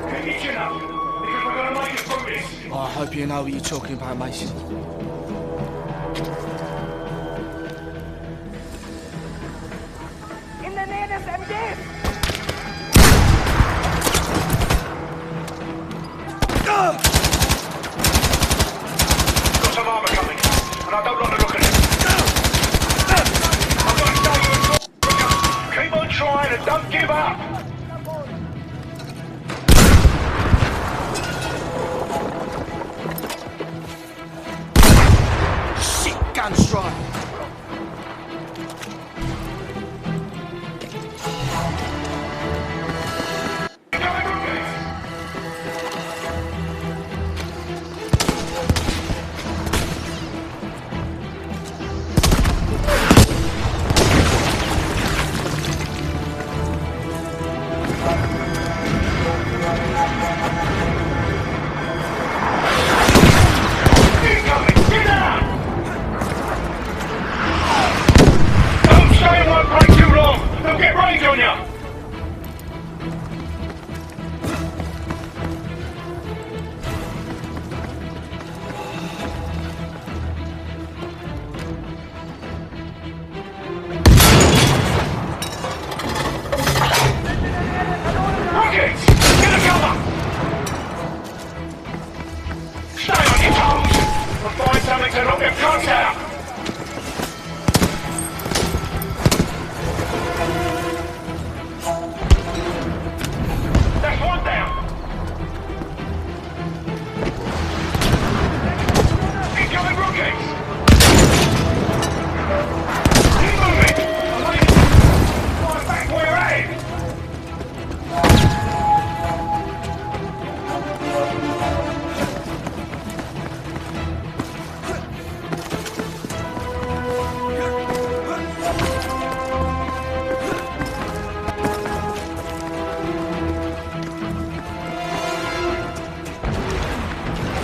Can you chin up? Because we're gonna make it through this. I hope you know what you're talking about, Mason. In der Nähe des MGs! Got some armor coming, and I don't like the look of it. I've got to stay with keep on trying and don't give up. Shit, gun strike.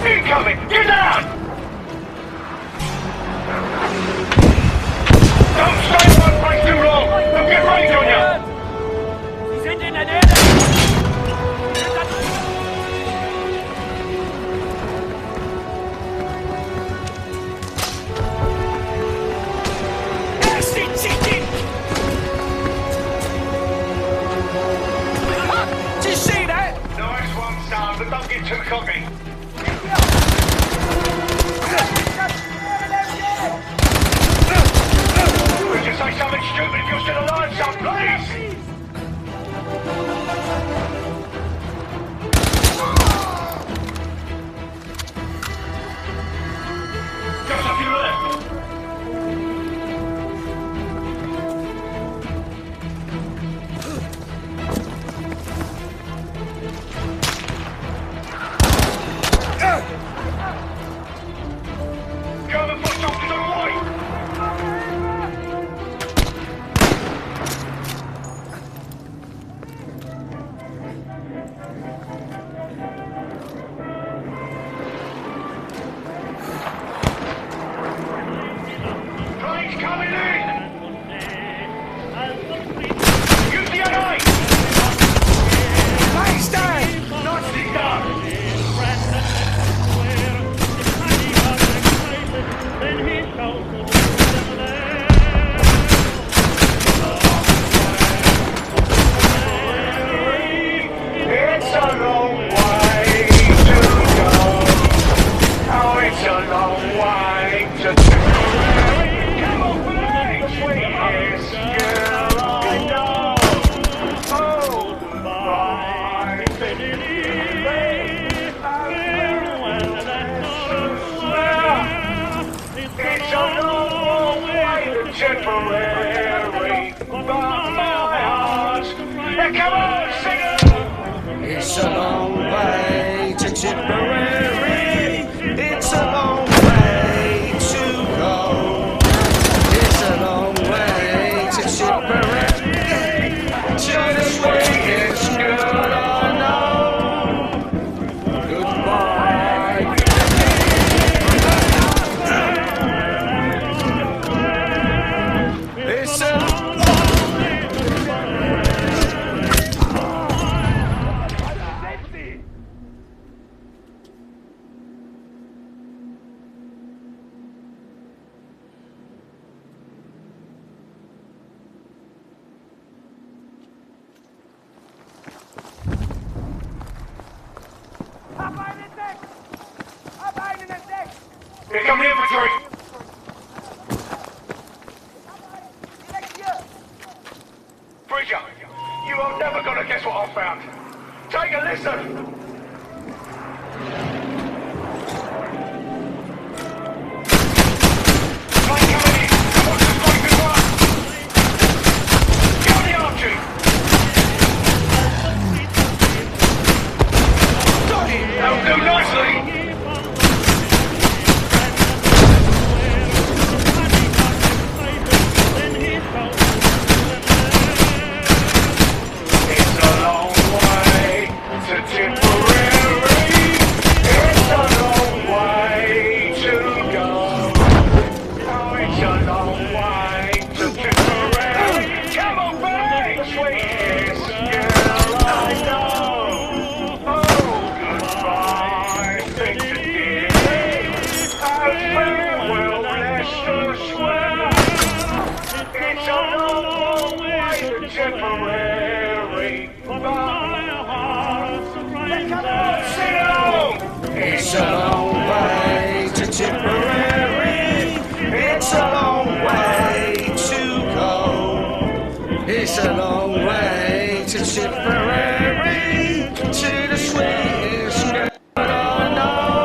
Incoming! Get down! Don't stay in one place too long! They'll get range on you! Sie sind in der Nähe! Nice one, Star, but don't get too cocky. Tipperary, but my heart. Yeah, come on, sing it! It's a long way to Tipperary. It's a long way to go. It's a long way to Tipperary. To the sweetest girl I know. Goodbye. It's a Here come the infantry! Bridger, you are never gonna guess what I found. Take a listen! That'll do nicely! It's a long way to Tipperary. It's a long way to go. Oh, it's a long way to Tipperary. Come on, babe! Sweetest girl I know. Oh, goodbye, thank you, dear. And farewell, Leicester Square. It's a long way to Tipperary, but my heart surrenders. Sing along! It's a long way to Tipperary. It's a long way to go. It's a long way to Tipperary. To the sweetest girl I know.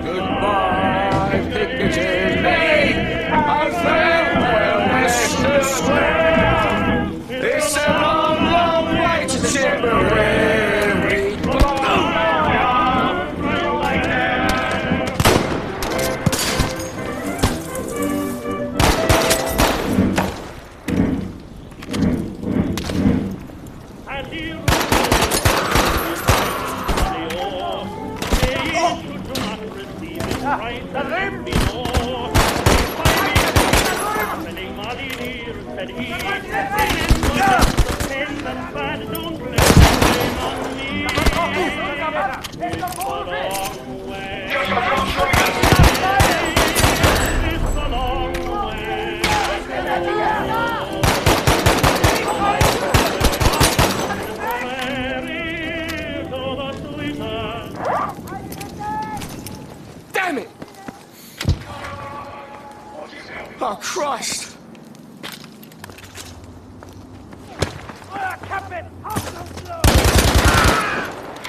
Goodbye, Piccadilly. And farewell, Leicester Square. It's a long, long way to Tipperary. But my heart right there. Damn it! Oh, Christ!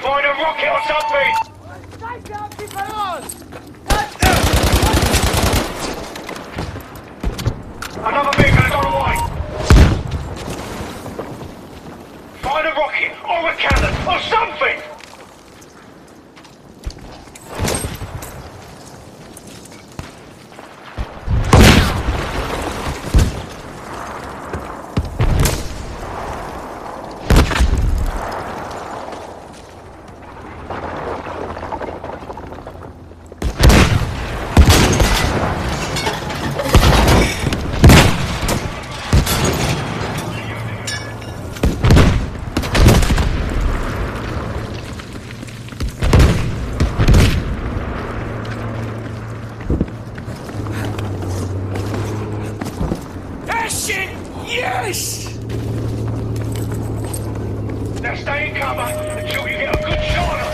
Find a rocket or something! Another vehicle is on the way! Find a rocket or a cannon or something! Yes! Now stay in cover until you get a good shot on them.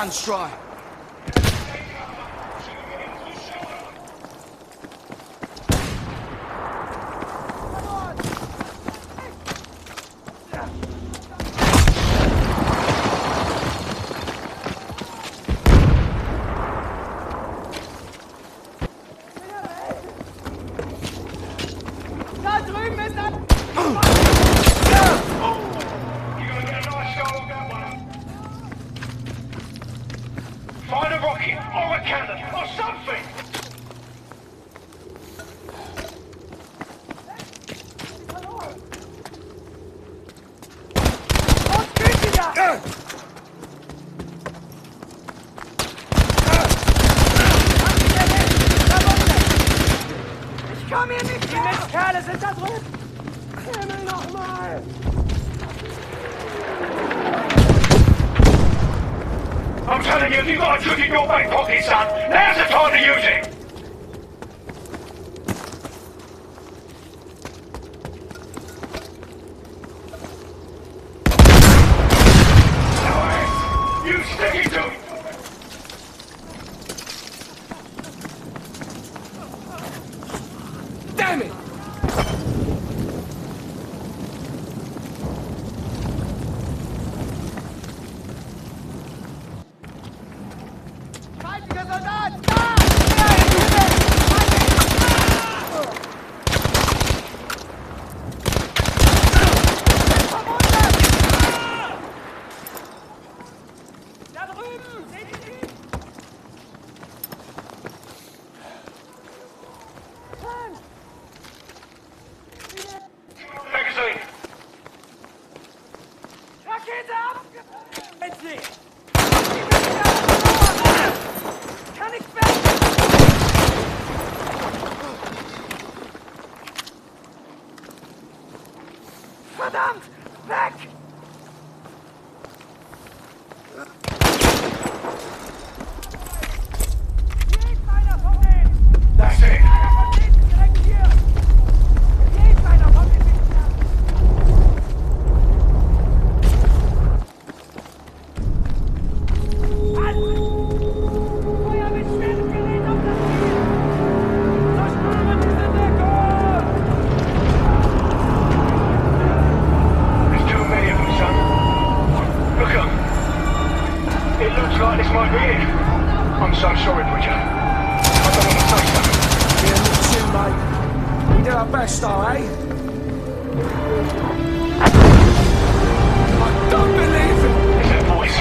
Sunstrike. Da drüben ist ein... Find a rocket, or a cannon, or something! Ich komm hier nicht hin! Die Mistkerle sind da drüben! Himmel nochmal! I'm telling you, if you've got a trick in your back pocket, son, now's the time to use it! Nice! You stick it to it! Damn it! Feindlicher Soldat! Da! Da drüben! Seht ihr ihn? Magazine! Rakete ab! Endlich! Kann nicht weg! Verdammt! Weg! Hier ist einer von denen! That's it! Einer von denen direkt hier! Hier ist einer von den Wichsern! Halt! Feuer mit schwerem Gerät auf das Ziel! Zerstören diese Deckung! There's too many of them, son. Look up. It looks like this might be it. I'm so sorry, Bridger. I don't want to say something. Yeah, me too, mate. We did our best, though, eh? I don't believe it! It's our boys.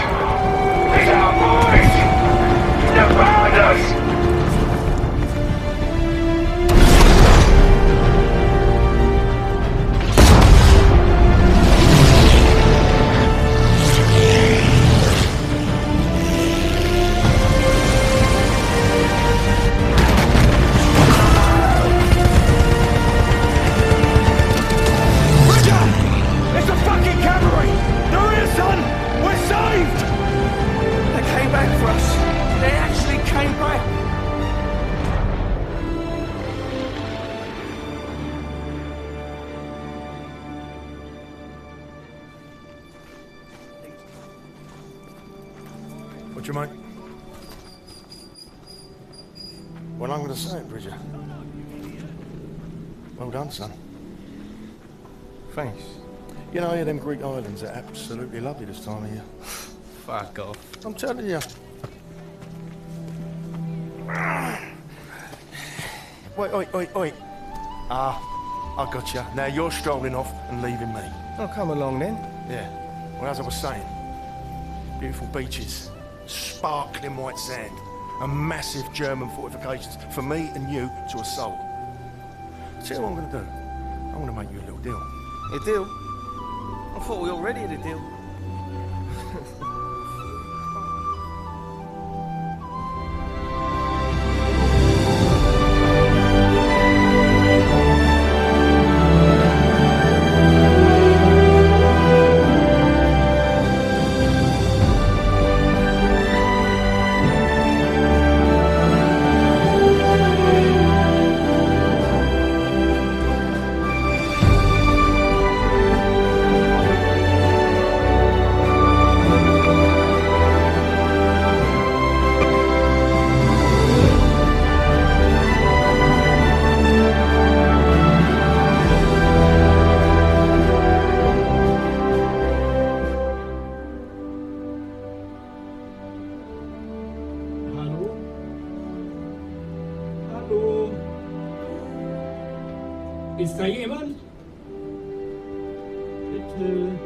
It's our boys. They found us. It's a fucking cavalry! They're here, son! We're saved! They came back for us. They actually came back. What you mean? Well, I'm going to say it, Bridger. Well done, son. Thanks. You know, yeah, them Greek islands are absolutely lovely this time of year. Fuck off. I'm telling you. Wait. I got you. Now you're strolling off and leaving me. Oh, come along then. Yeah. Well, as I was saying, beautiful beaches, sparkling white sand, and massive German fortifications for me and you to assault. See what I'm going to do? I'm going to make you a little deal. A deal? I thought we already had a deal. Ist da jemand? Bitte.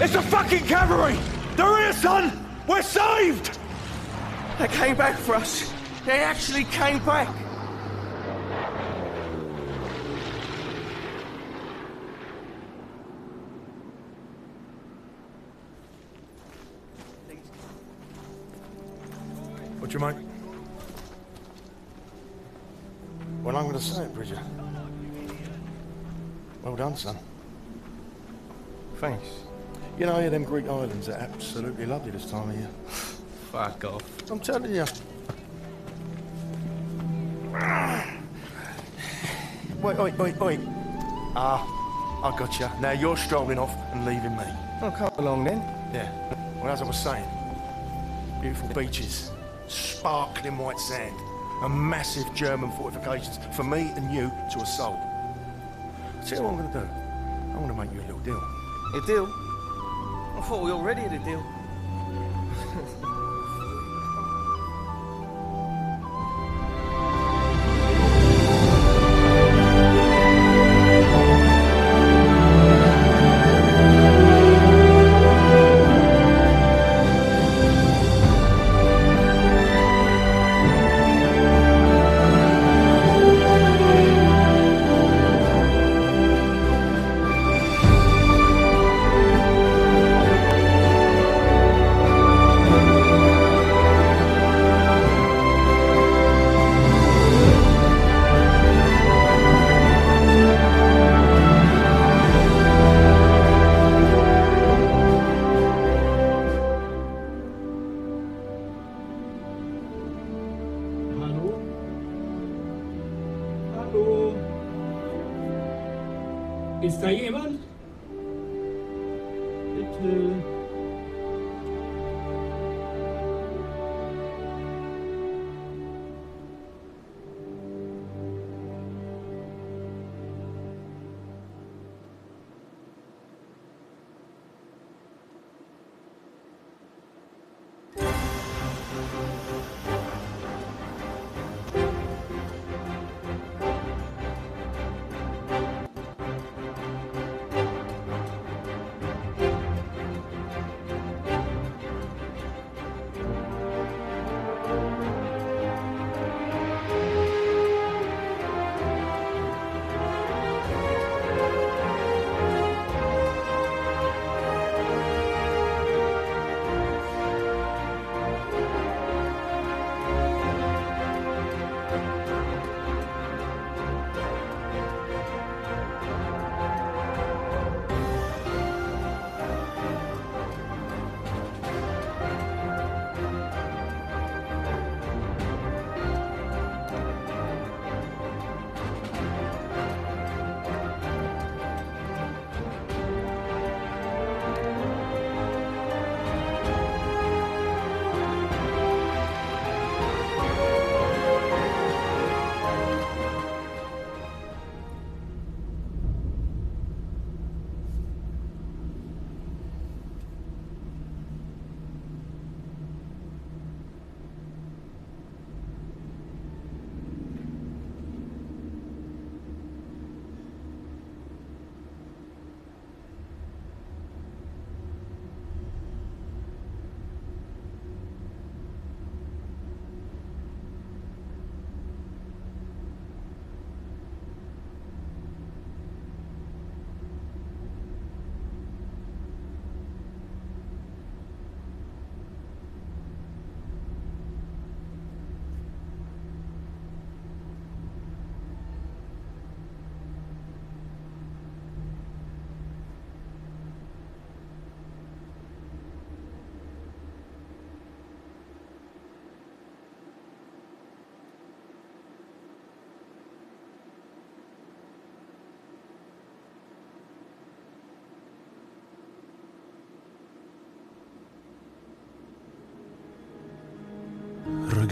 It's the fucking cavalry! They're here, son! We're saved! They came back for us. They actually came back. What you make? Well, I'm going to say it, Bridger. Well done, son. Thanks. You know, them Greek islands are absolutely lovely this time of year. Fuck off. I'm telling you. Wait. I got you. Now you're strolling off and leaving me. Oh, come along then. Yeah. Well, as I was saying, beautiful beaches, sparkling white sand, and massive German fortifications for me and you to assault. See what I'm going to do? I want to make you a little deal. A deal? I thought we already had a deal. Ist da jemand? Bitte.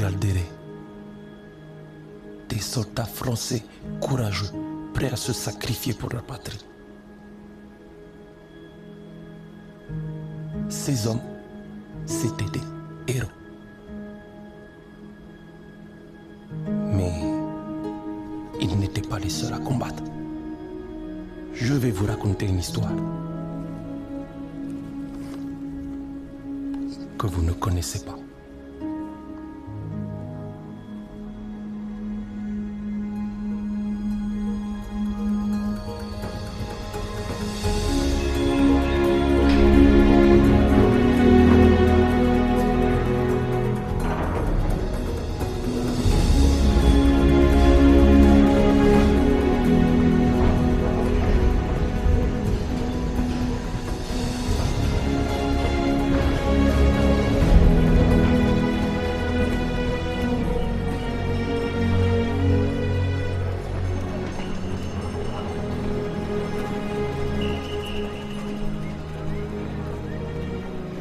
regarderai des soldats français courageux, prêts à se sacrifier pour leur patrie. Ces hommes, c'étaient des héros. Mais ils n'étaient pas les seuls à combattre. Je vais vous raconter une histoire que vous ne connaissez pas.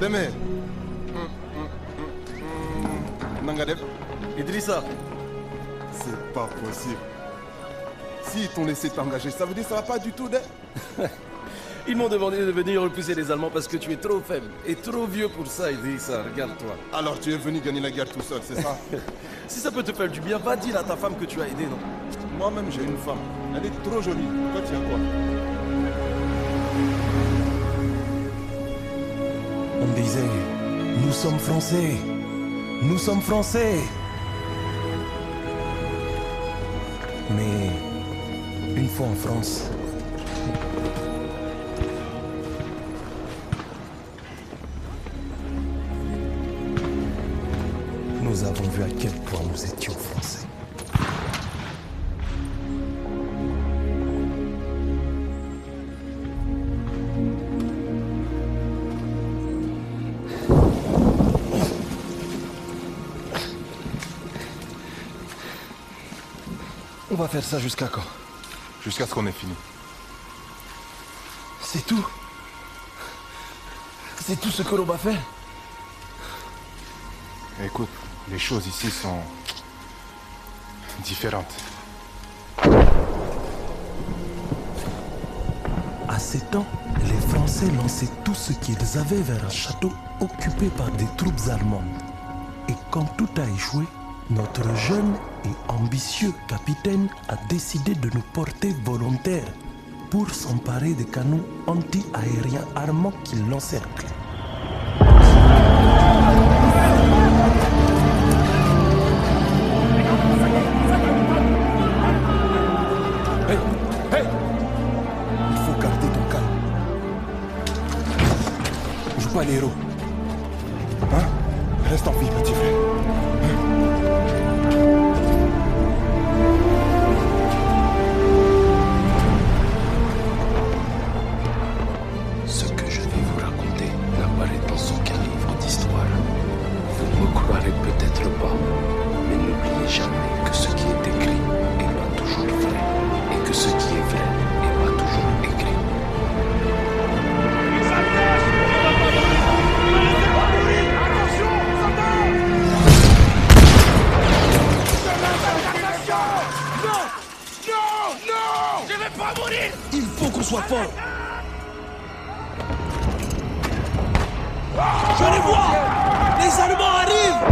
Deme. Nangadev. Idrissa. C'est pas possible. S'ils t'ont laissé t'engager, ça veut dire que ça va pas du tout, Ils m'ont demandé de venir repousser les Allemands parce que tu es trop faible et trop vieux pour ça, Idrissa. Regarde-toi. Alors tu es venu gagner la guerre tout seul, c'est ça? Si ça peut te faire du bien, va dire à ta femme que tu as aidé, non? Moi-même, j'ai une femme. Elle est trop jolie. Toi, tu as quoi? On disait, nous sommes Français, nous sommes Français. Mais une fois en France, nous avons vu à quel point nous étions Français. On va faire ça jusqu'à quand? Jusqu'à ce qu'on ait fini. C'est tout. C'est tout ce que l'on va faire. Écoute, les choses ici sont différentes. À ces temps, les Français lançaient tout ce qu'ils avaient vers un château occupé par des troupes allemandes. Et quand tout a échoué, notre jeune et ambitieux capitaine a décidé de nous porter volontaires pour s'emparer des canons anti-aériens armants qui l'encerclent. Hey, hey! Il faut garder ton calme. Joue pas les héros. Hein? Reste en vie, petit frère. Ce que je vais vous raconter n'apparaît dans aucun livre d'histoire. Vous me croirez peut-être pas, mais n'oubliez jamais que ce qui est écrit est pas toujours vrai, et que ce qui est vrai est pas toujours écrit. Il faut qu'on soit fort. Je les vois. Les Allemands arrivent.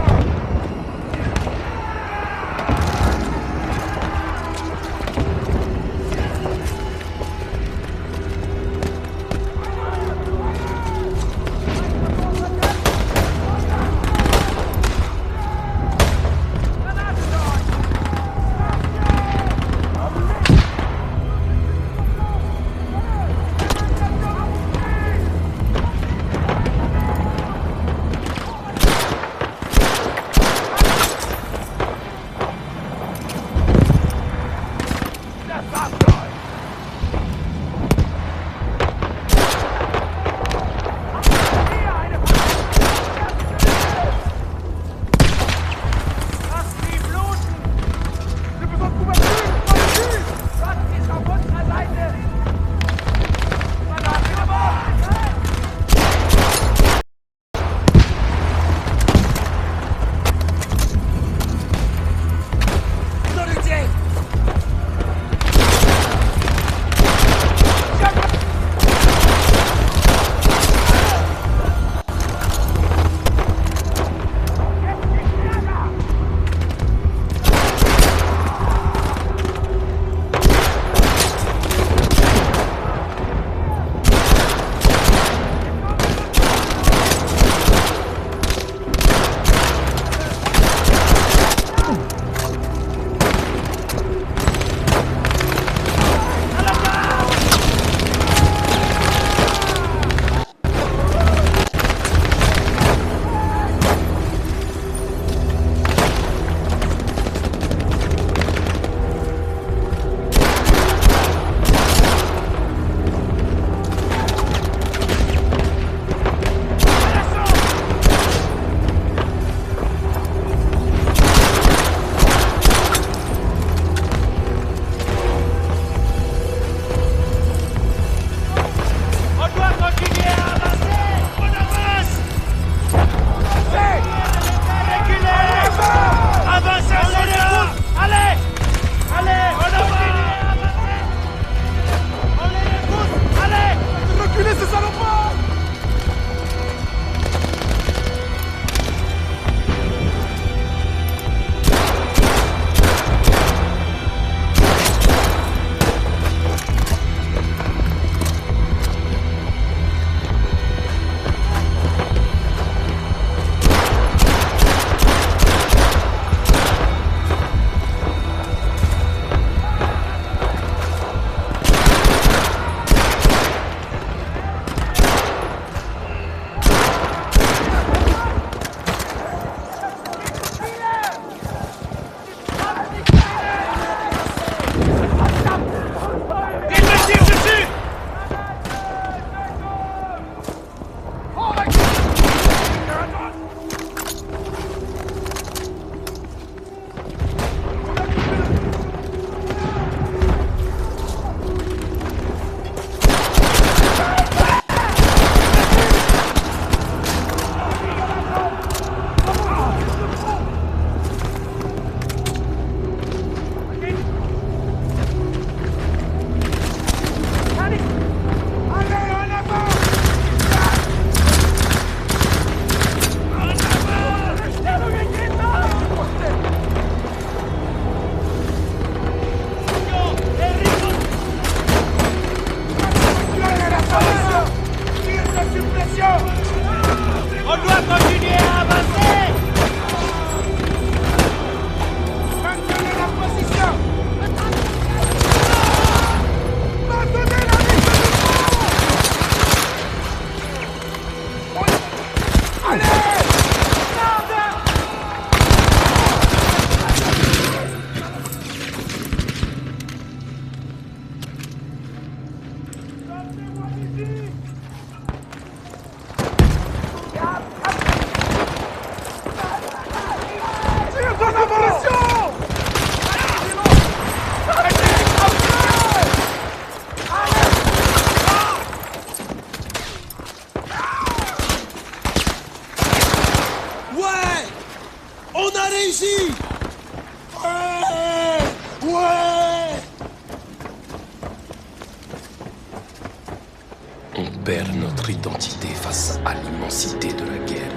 On perd notre identité face à l'immensité de la guerre.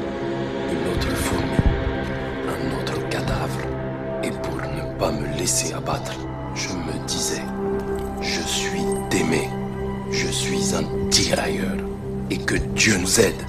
Une autre fourmi, un autre cadavre. Et pour ne pas me laisser abattre, je me disais, je suis Démé, je suis un tirailleur, et que Dieu nous aide.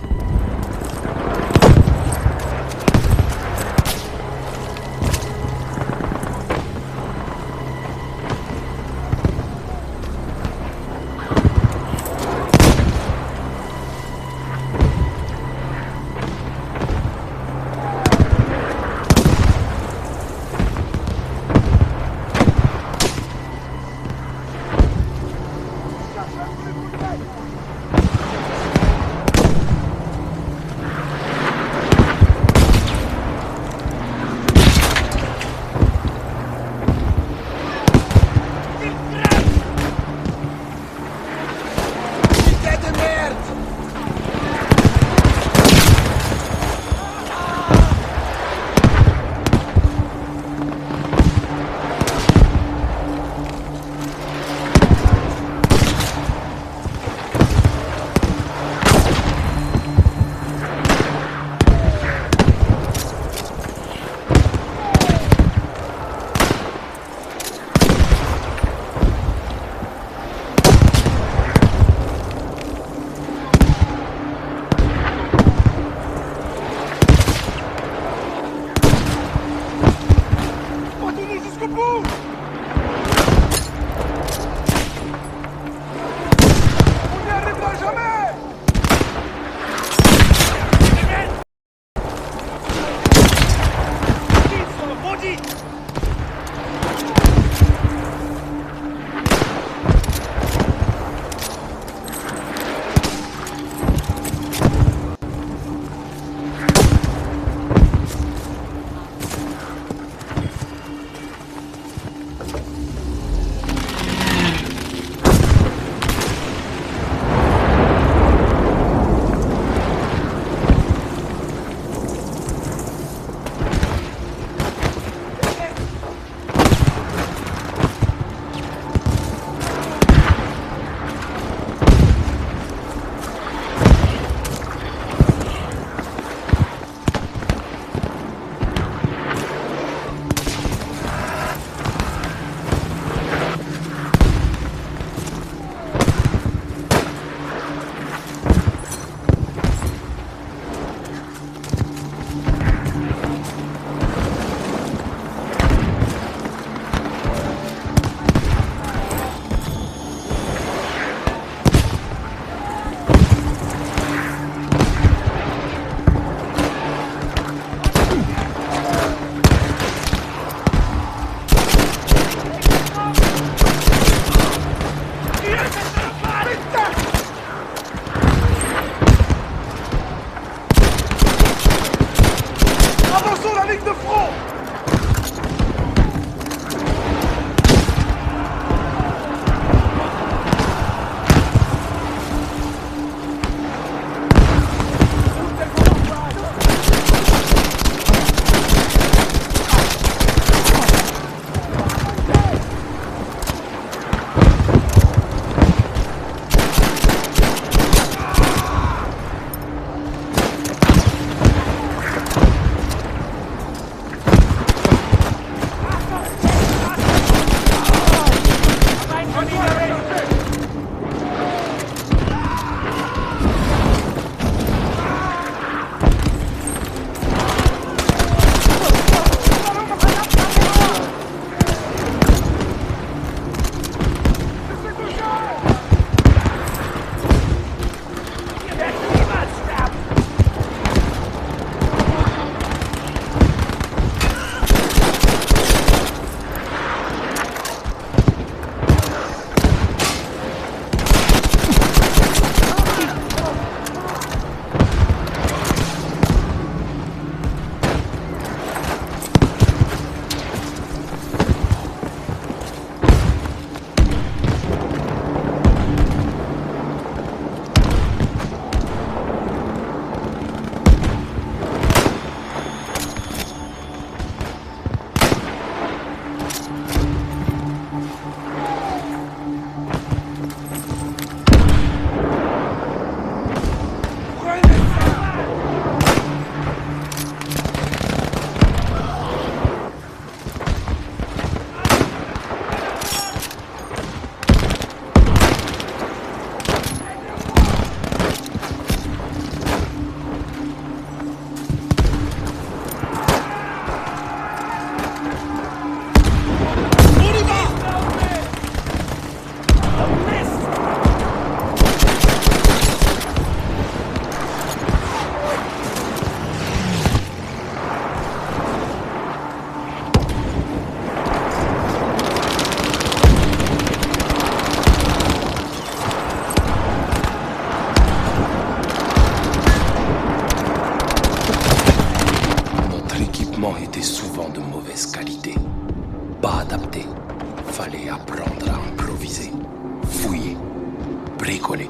bricoler.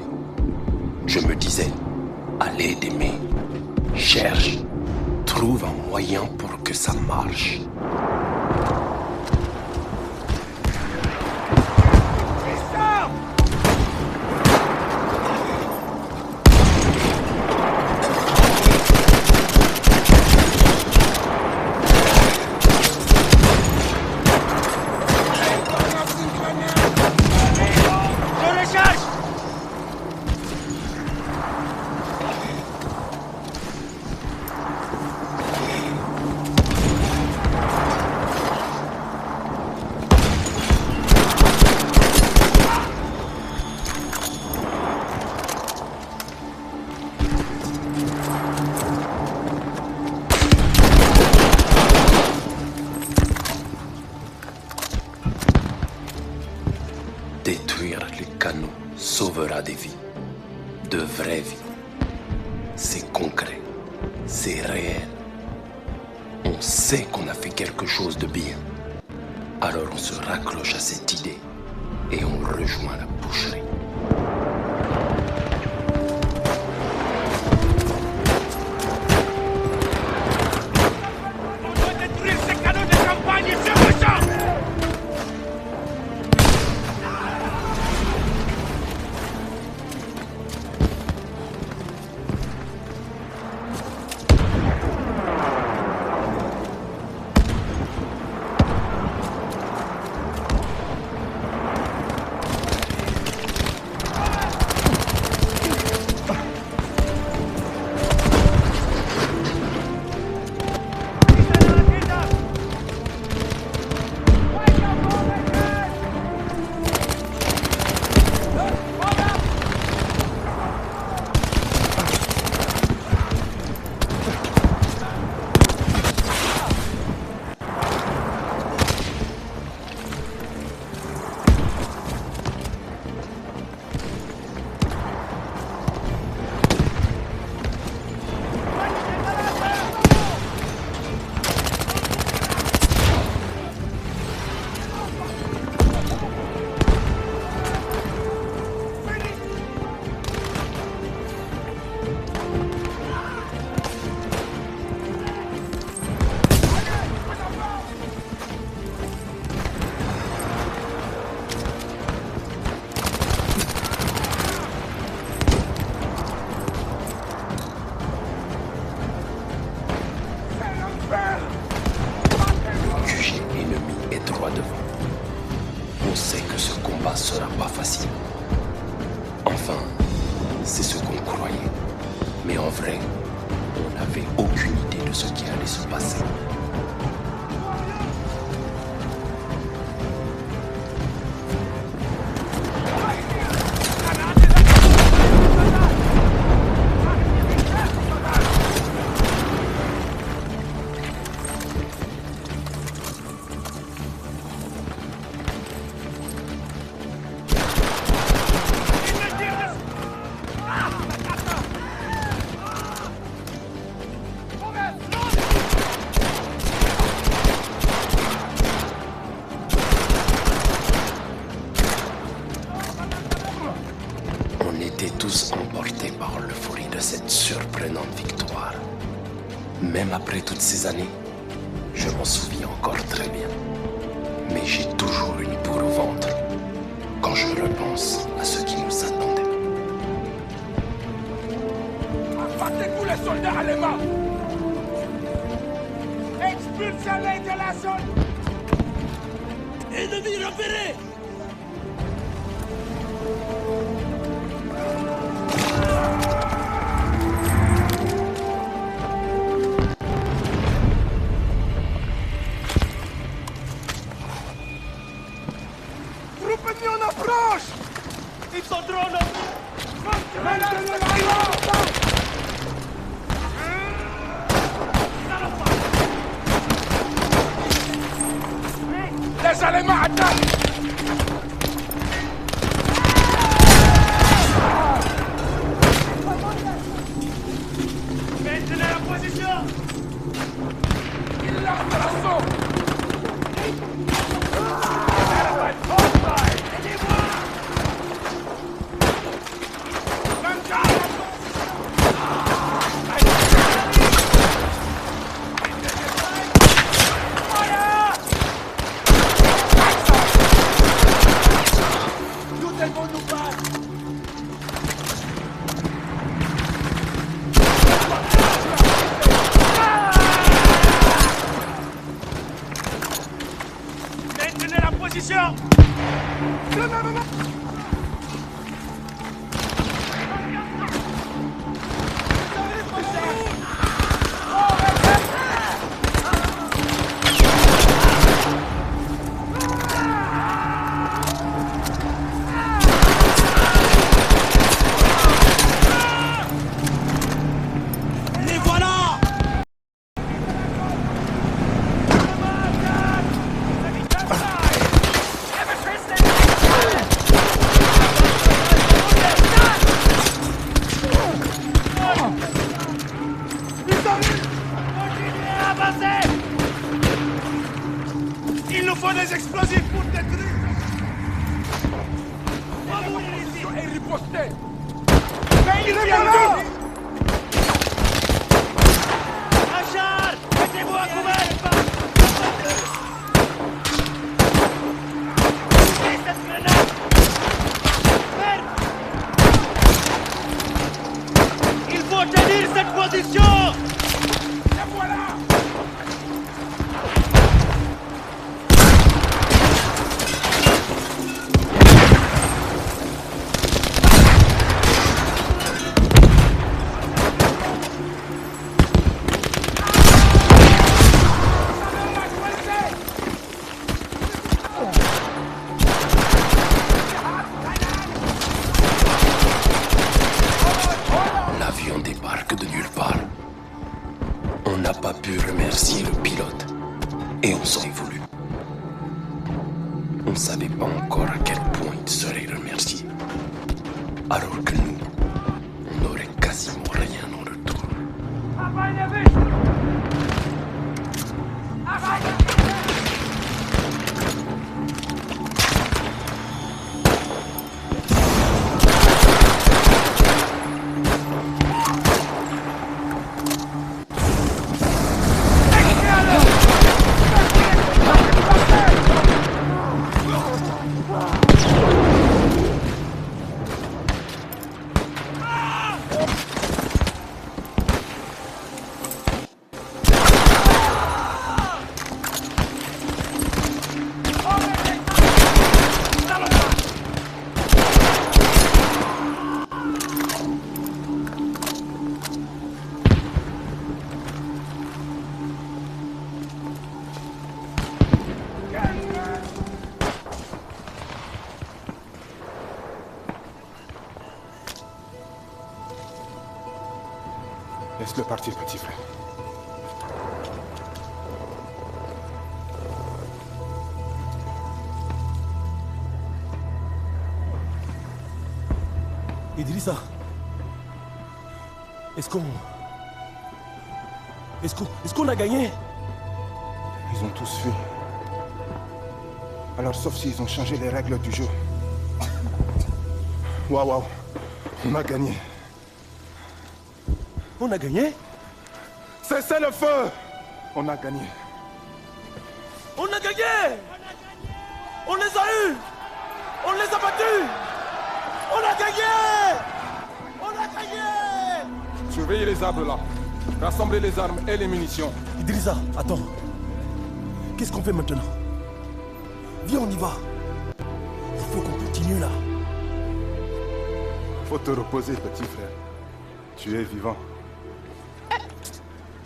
Je me disais, allez d'aimer, cherche, trouve un moyen pour que ça marche. Détruire les canaux sauvera des vies, de vraies vies. C'est concret, c'est réel. On sait qu'on a fait quelque chose de bien. Alors on se raccroche à cette idée et on rejoint la boucherie. On doit détruire ces canaux de campagne sur le champ! QG ennemi est droit devant. On sait que ce combat sera pas facile. Enfin, c'est ce qu'on croyait. Mais en vrai, on n'avait aucune idée de ce qui allait se passer. On était tous emportés par l'euphorie de cette surprenante victoire. Même après toutes ces années, je m'en souviens encore très bien. Mais j'ai toujours une boule au ventre quand je repense à ce qui nous attendait. Abattez tous les soldats allemands! Expulsez-les de la zone! Ennemi repéré! Troupes ennemies en approche! Ils sont drones! Les Allemands attaquent! Maintenez la position! Il lance l'assaut! Il nous faut des explosifs pour détruire. Et riposter. Mais il vient là. Achar, mettez-vous à couvert. Ouvrez cette grenade. Merde. Il faut tenir cette position. Et voilà. L'avion débarque de nulle part. On n'a pas pu remercier le pilote. Et on s'en est voulu. On ne savait pas encore à quel point il serait remercié. Alors que nous, on n'aurait quasiment rien en retour. Laisse-le partir, petit frère. Idrissa, est-ce qu'on a gagné? Ils ont tous fui. Alors, sauf s'ils ont changé les règles du jeu. Waouh, on a gagné. On a gagné? Cessez le feu! On a gagné. On a gagné! On les a eus! On les a battus! On a gagné! On a gagné! Surveillez les arbres là. Rassemblez les armes et les munitions. Idrissa, attends. Qu'est-ce qu'on fait maintenant? Viens, on y va. Il faut qu'on continue là. Faut te reposer, petit frère. Tu es vivant.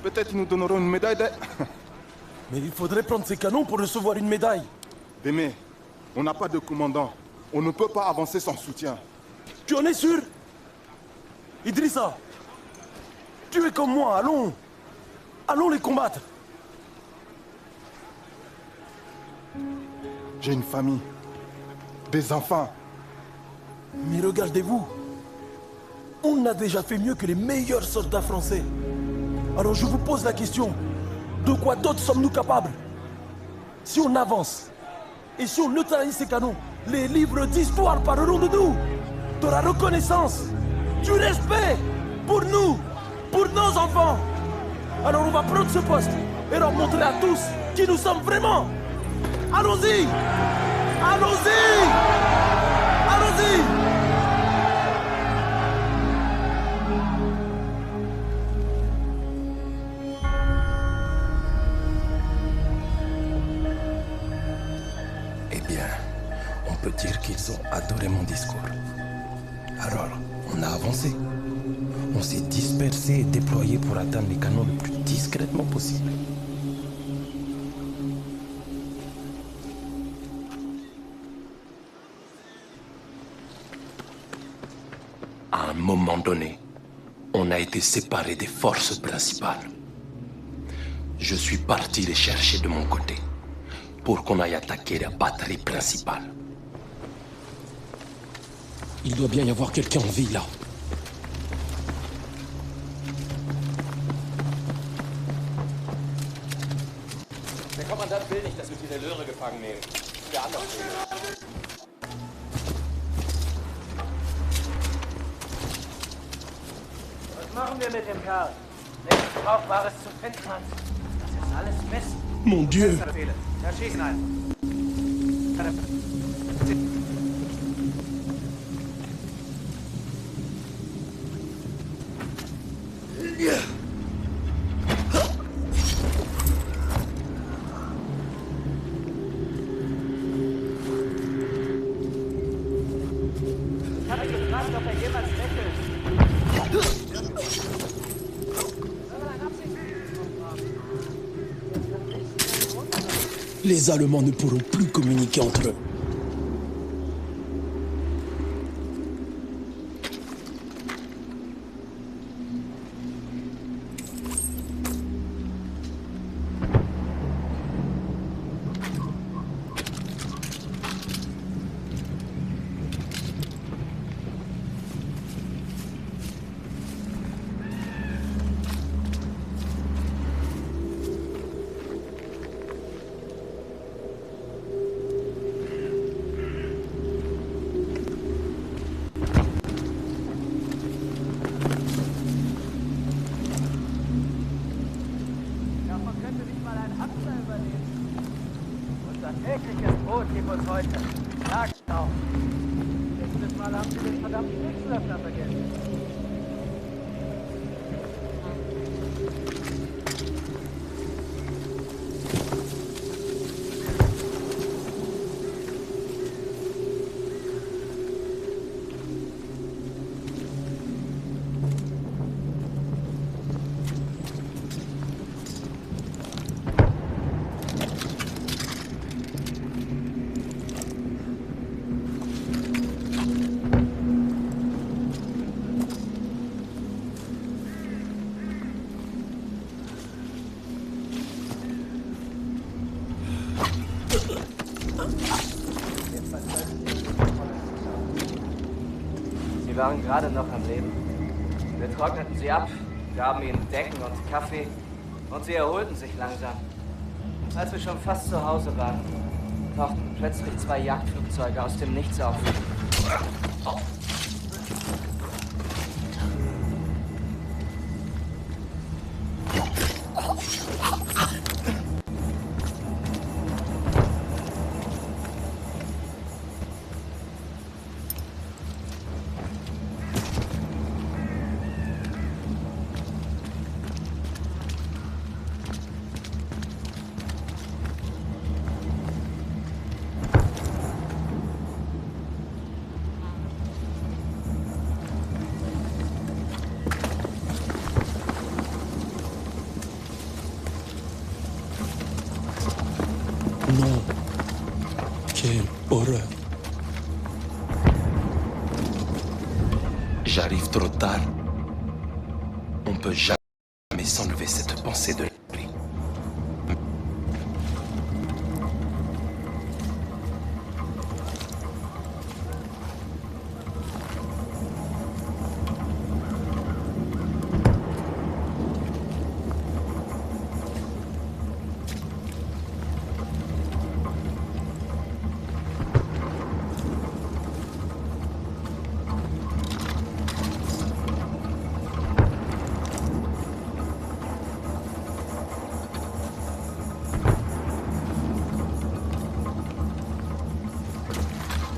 Peut-être ils nous donneront une médaille de... Mais il faudrait prendre ces canons pour recevoir une médaille. Démé, on n'a pas de commandant. On ne peut pas avancer sans soutien. Tu en es sûr? Idrissa, tu es comme moi, allons. Allons les combattre. J'ai une famille, des enfants. Mais regardez-vous, on a déjà fait mieux que les meilleurs soldats français. Alors je vous pose la question, de quoi d'autre sommes-nous capables? Si on avance, et si on neutralise ces canons, les livres d'histoire parleront de nous, de la reconnaissance, du respect pour nous, pour nos enfants. Alors on va prendre ce poste et leur montrer à tous qui nous sommes vraiment. Allons-y! Allons-y! Allons-y! Eh bien, on peut dire qu'ils ont adoré mon discours. Alors, on a avancé. On s'est dispersé et déployé pour atteindre les canons le plus discrètement possible. À un moment donné, on a été séparés des forces principales. Je suis parti les chercher de mon côté pour qu'on aille attaquer la batterie principale. Il doit bien y avoir quelqu'un en vie là. Der Kommandant will nicht, dass wir diese Löhre gefangen nehmen. Wir anders Was machen wir mit dem Kerl? Nichts Brauchbares zu finden, Mann. Das ist alles Mist. Mon Dieu! Ja, schießen ein. Ich habe gefragt, ob er jemals lächelt. Les Allemands ne pourront plus communiquer entre eux. Tägliches Brot gib uns heute. Sag's auch. Letztes Mal haben sie den verdammten Mixlöffner vergessen. Sie waren gerade noch am Leben. Wir trockneten sie ab, gaben ihnen Decken und Kaffee und sie erholten sich langsam. Als wir schon fast zu Hause waren, tauchten plötzlich 2 Jagdflugzeuge aus dem Nichts auf. Non. Quelle horreur. J'arrive trop tard. On peut jamais s'enlever cette pensée de l'esprit.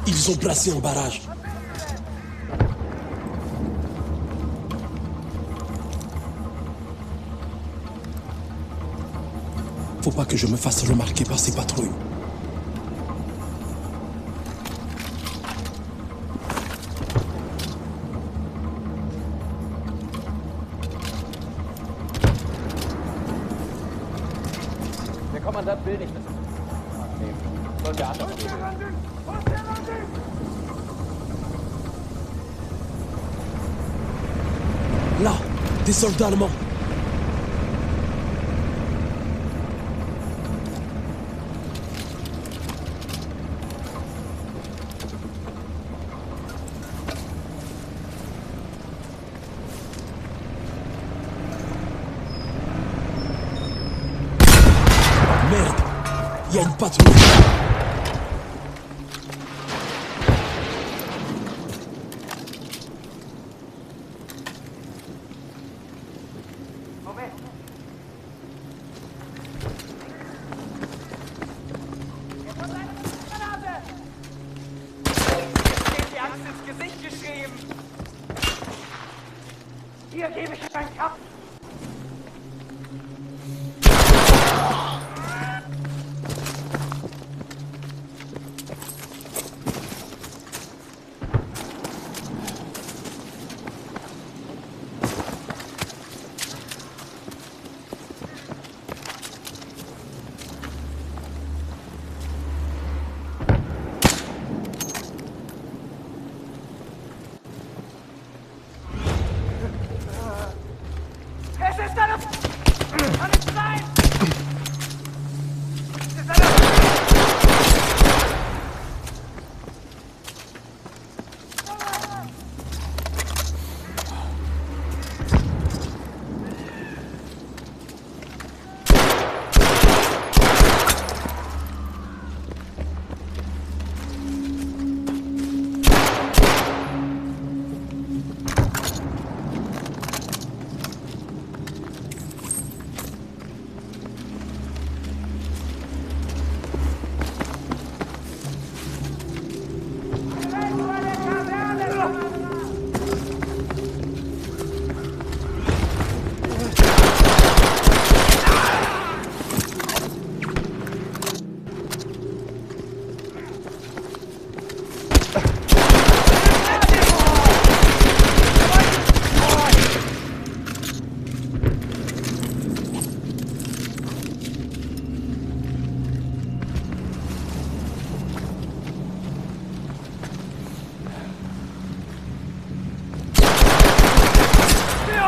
Ils ont placé un barrage. Faut pas que je me fasse remarquer par ces patrouilles. Kommandant will nicht, dass wir nehmen. Sollte anders regeln. Là, des soldats allemands. Merde, il y a une patrouille. Hier gebe ich einen Kampf. Es ist eine... Kann es sein? Es ist eine...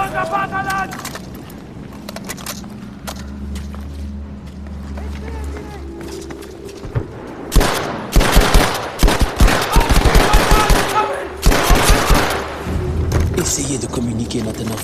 Unser Vaterland! Essayez de communiquer maintenant.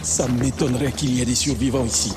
Ça m'étonnerait qu'il y ait des survivants ici.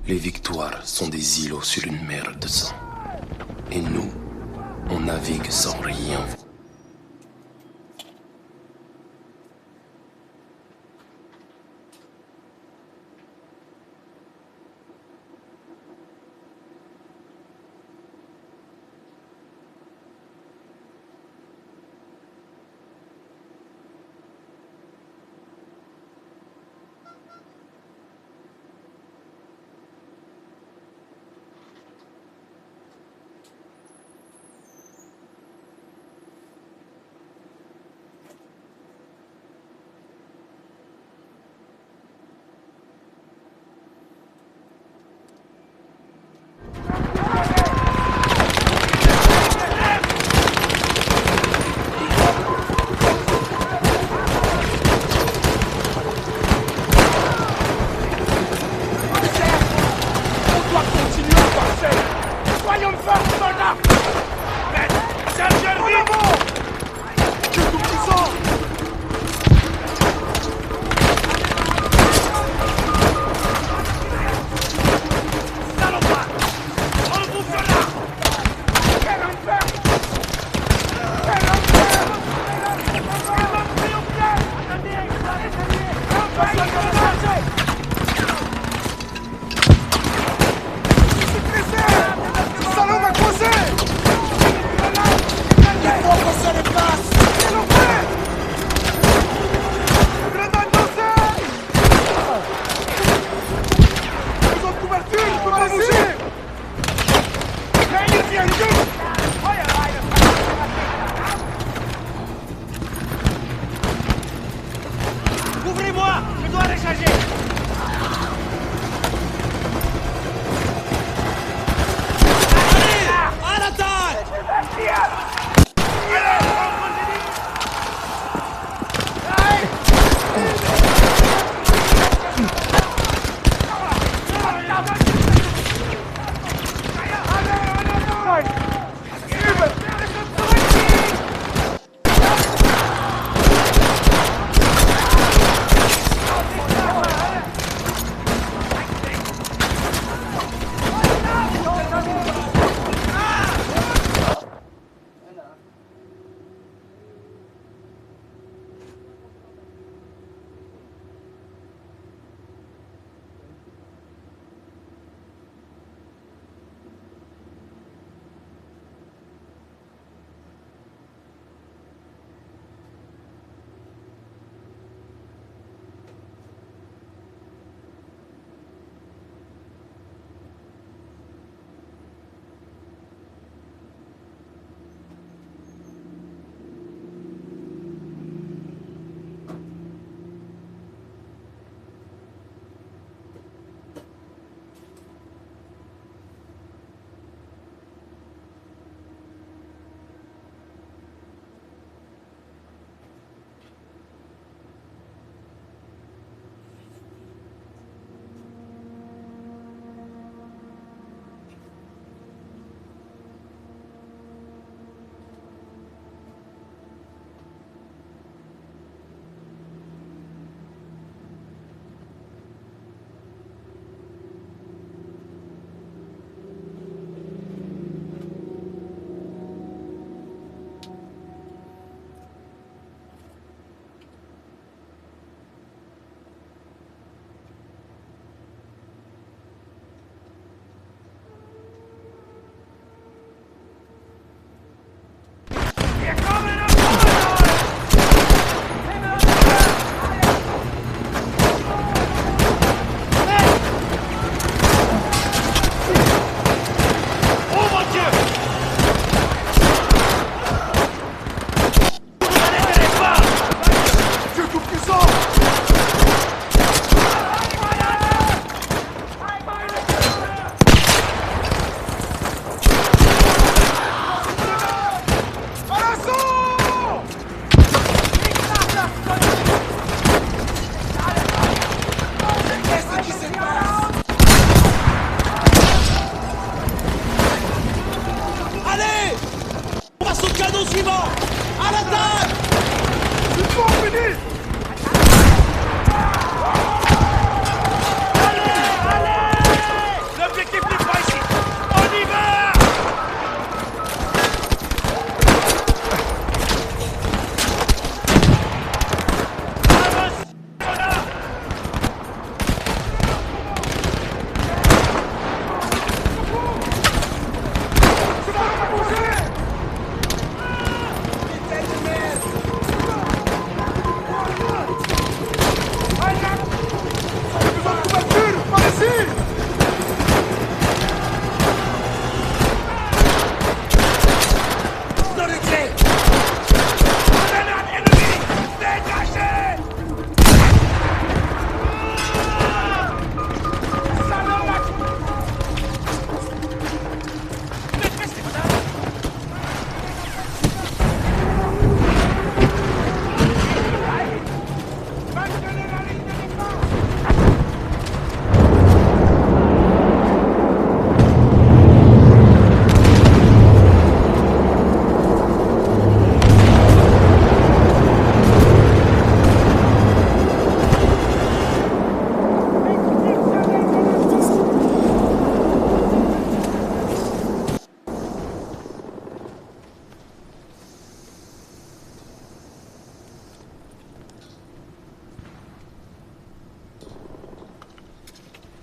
Les victoires sont des îlots sur une mer de sang. Et nous, on navigue sans rien.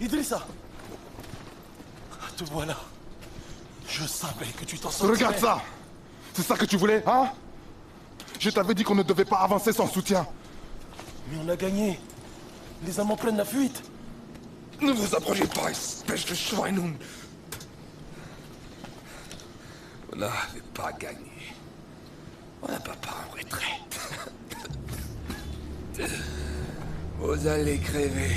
Idrissa! Te voilà. Je savais que tu t'en sortirais. Regarde ça! C'est ça que tu voulais, hein? Je t'avais dit qu'on ne devait pas avancer sans soutien. Mais on a gagné. Les Allemands prennent la fuite. Ne vous approchez pas, espèce de Schweinhund. On n'avait pas gagné. On n'a pas en retraite. Vous allez crever.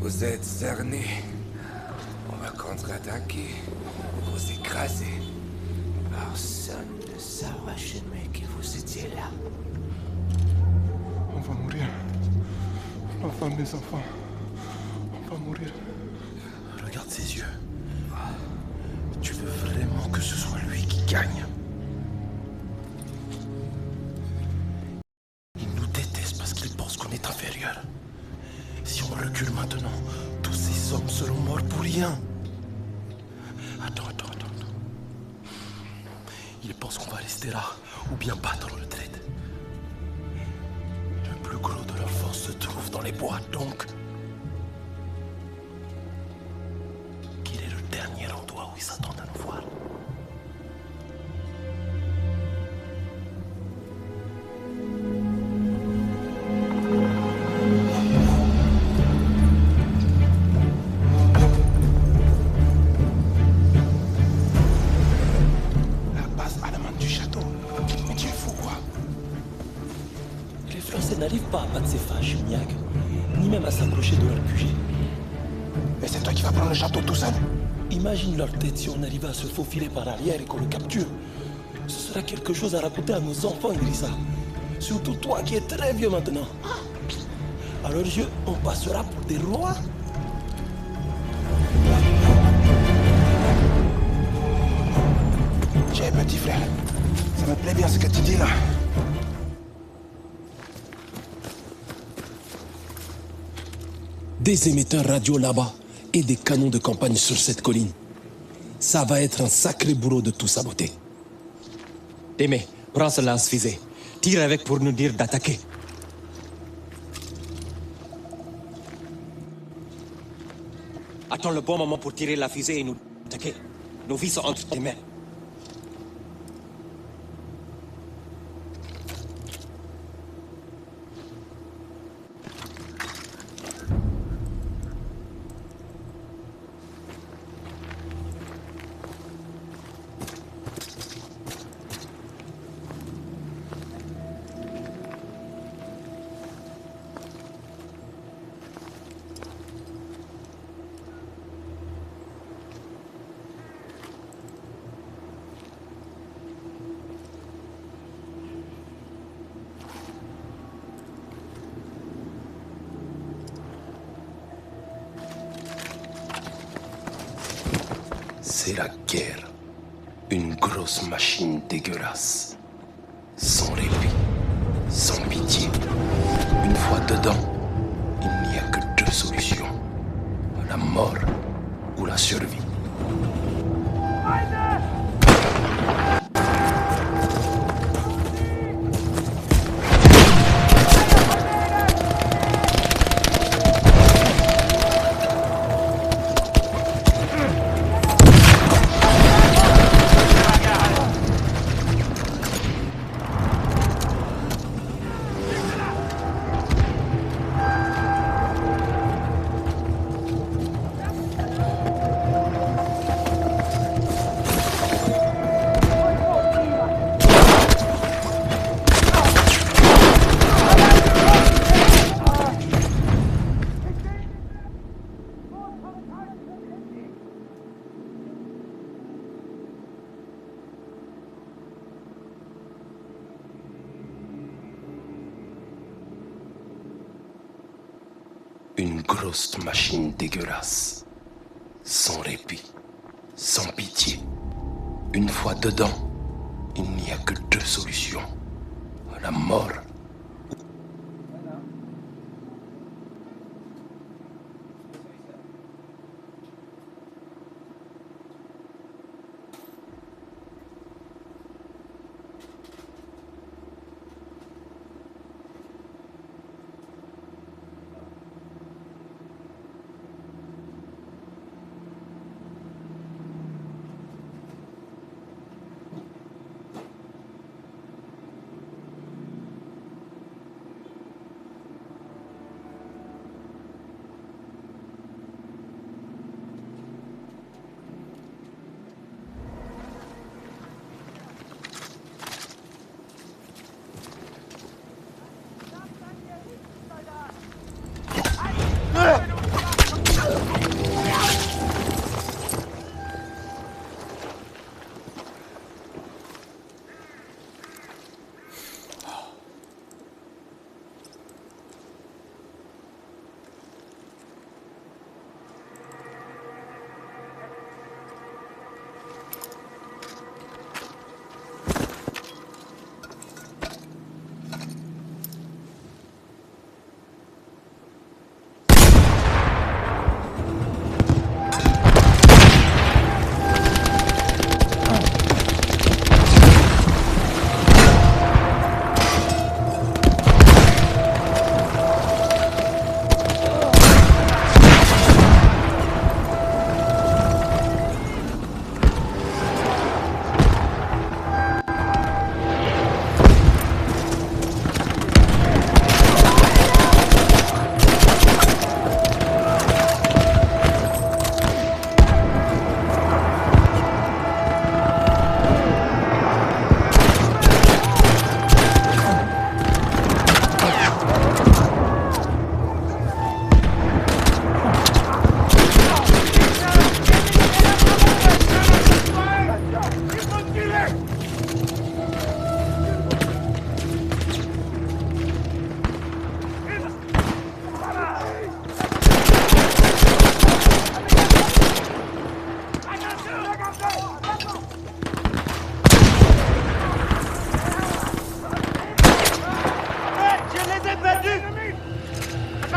Vous êtes cernés. On va contre-attaquer. Vous écraser. Personne ne saura jamais que vous étiez là. On va mourir. La femme, les enfants. On va mourir. Regarde ses yeux. Tu veux vraiment que ce soit lui qui gagne? Il nous déteste parce qu'il pense qu'on est inférieur. Si on recule maintenant, tous ces hommes seront morts pour rien. Attends. Ils pensent qu'on va rester là ou bien battre en retraite. Le plus gros de leur force se trouve dans les bois, donc... Quel est le dernier endroit où ils s'attendent à nous voir? N'arrive pas à battre ses fâches, Niag, ni même à s'approcher de leur QG. Et c'est toi qui vas prendre le château tout seul? Imagine leur tête si on arrivait à se faufiler par arrière et qu'on le capture. Ce sera quelque chose à raconter à nos enfants, Idrissa. Surtout toi qui es très vieux maintenant. À leurs yeux, on passera pour des rois. J'ai petit frère. Ça me plaît bien ce que tu dis là. Des émetteurs radio là-bas et des canons de campagne sur cette colline. Ça va être un sacré boulot de tout saboter. Témé, prends ce lance-fusée. Tire avec pour nous dire d'attaquer. Attends le bon moment pour tirer la fusée et nous attaquer. Nos vies sont entre tes mains. C'est la guerre. Une grosse machine dégueulasse. Sans répit, sans pitié. Une fois dedans, il n'y a que deux solutions. La mort ou la survie. Une grosse machine dégueulasse. Sans répit, sans pitié. Une fois dedans, il n'y a que deux solutions. La mort.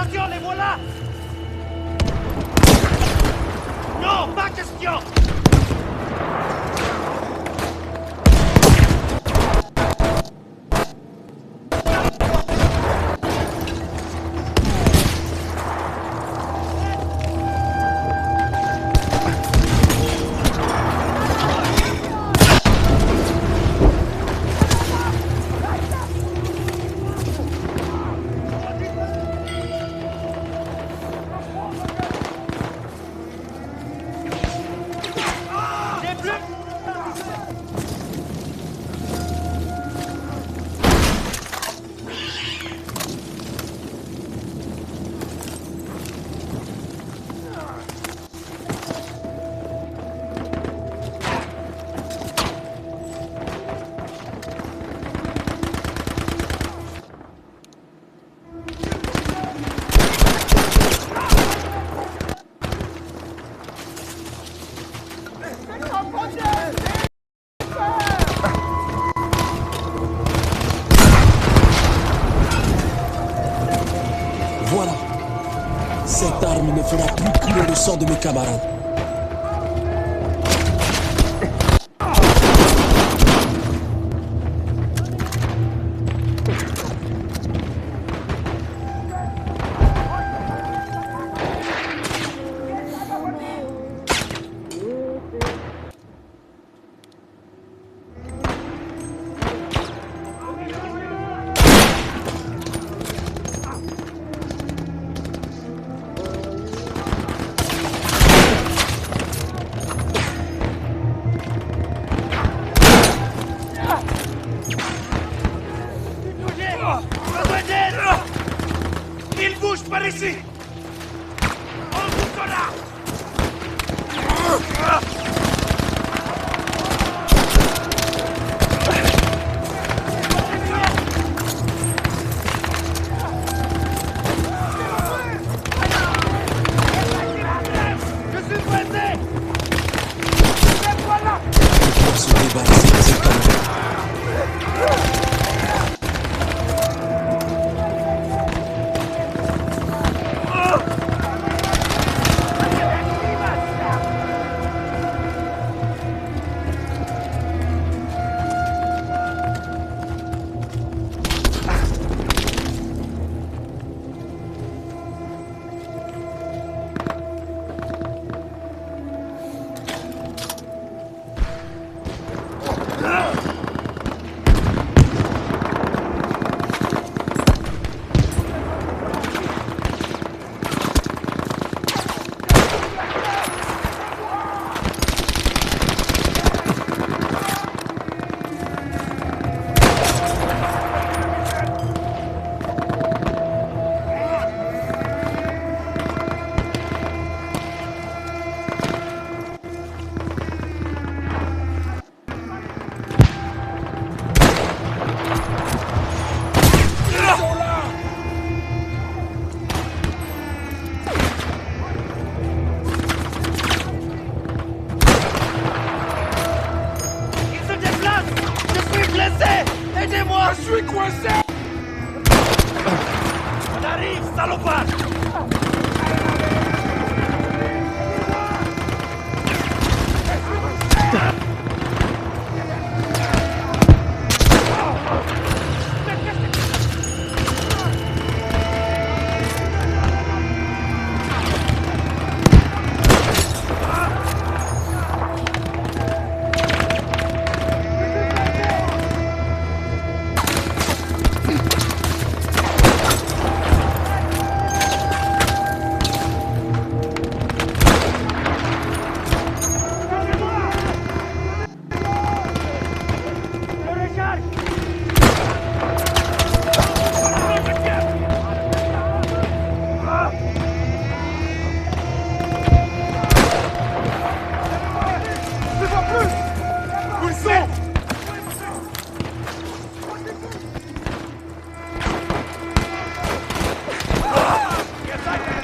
Attention, les voilà! Non, pas question! Voilà. Cette arme ne fera plus couler le sang de mes camarades. Il bouge par ici! On bouge là! Je suis pressé! Et voilà! Pour se débarrasser de ces camarades. Aidez-moi! Je suis coincé! On arrive, salopard!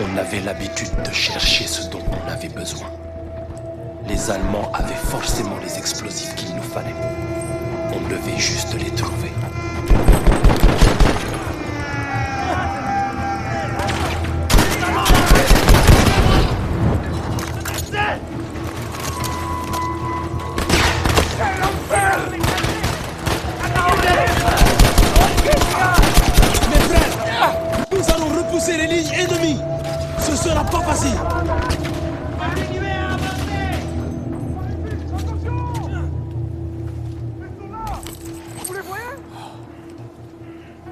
On avait l'habitude de chercher ce dont on avait besoin. Les Allemands avaient forcément les explosifs qu'il nous fallait. On devait juste les trouver. repousser les lignes ennemies. Ce sera pas facile. Vous les voyez?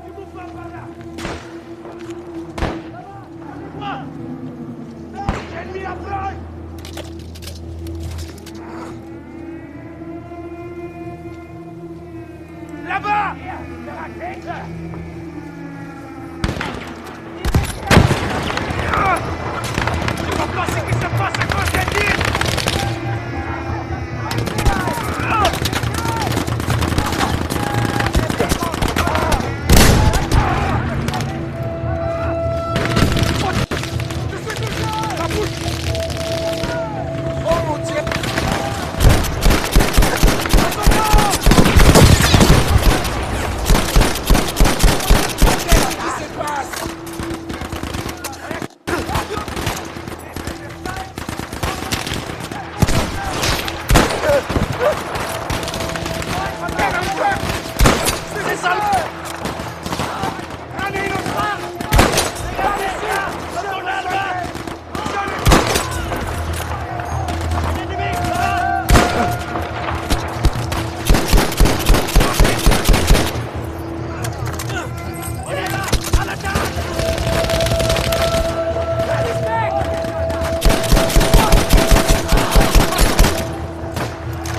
Ils vont pas par là. Là-bas, ennemi à fly. Là-bas! Je vois pas ce qui se passe à cause des tirs! Oh mon Dieu!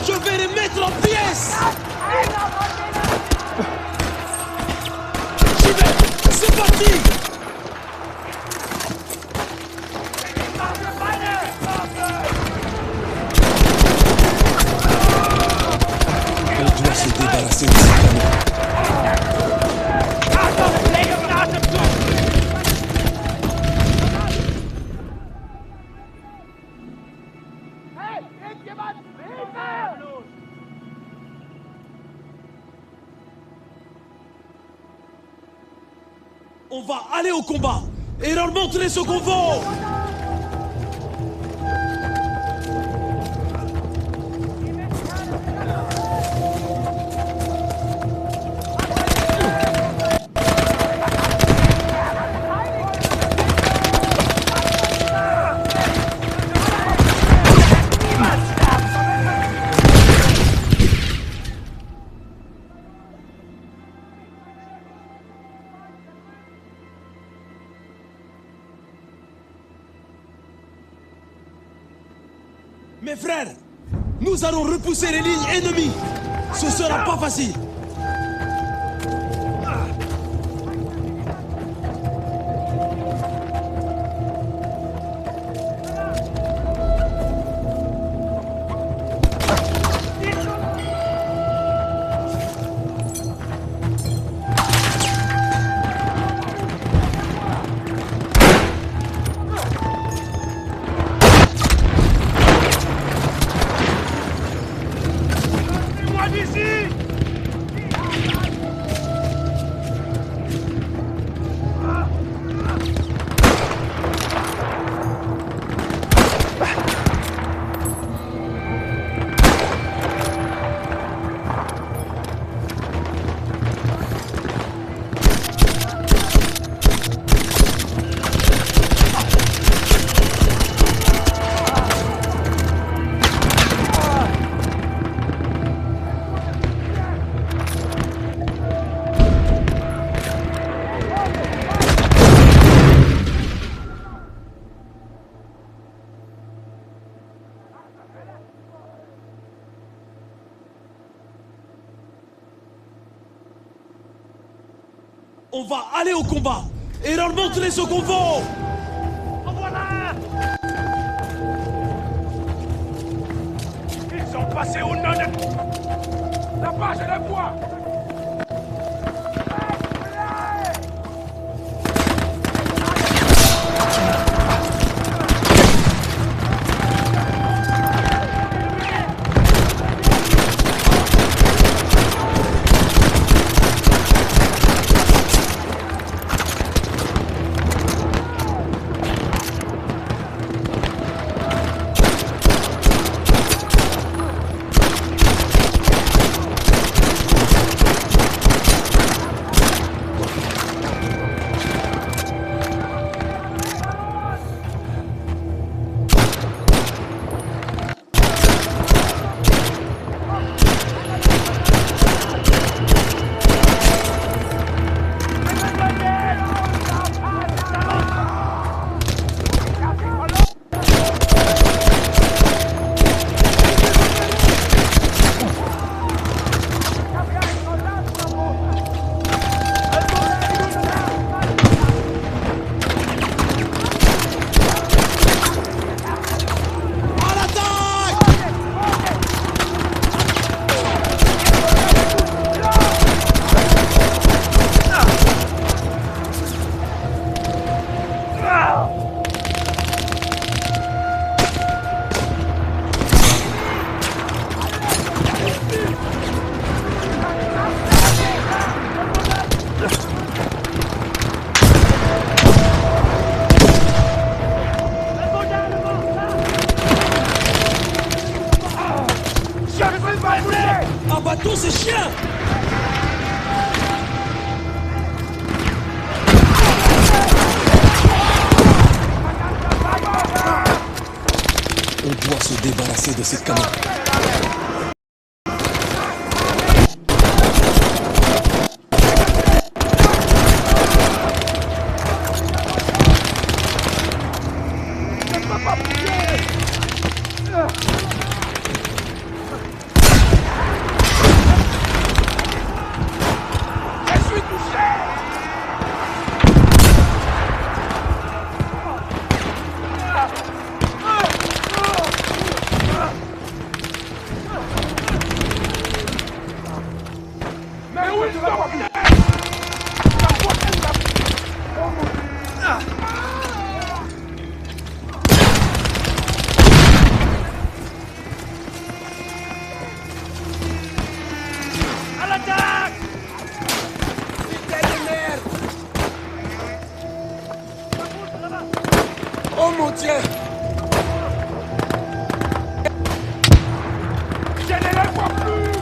Je vais les mettre en pièces. J'y vais. C'est parti. On doit se débarrasser de ces canons. On va aller au combat et leur montrer ce qu'on vaut. Mes frères, nous allons repousser les lignes ennemies. Ce sera pas facile. Moi d'ici! On va aller au combat et leur montrer ce qu'on vaut. En voilà! Ils ont passé au nom de... Là-bas, je les vois! débarrasser de ces canons. Oh mon Dieu! Je ne les vois plus!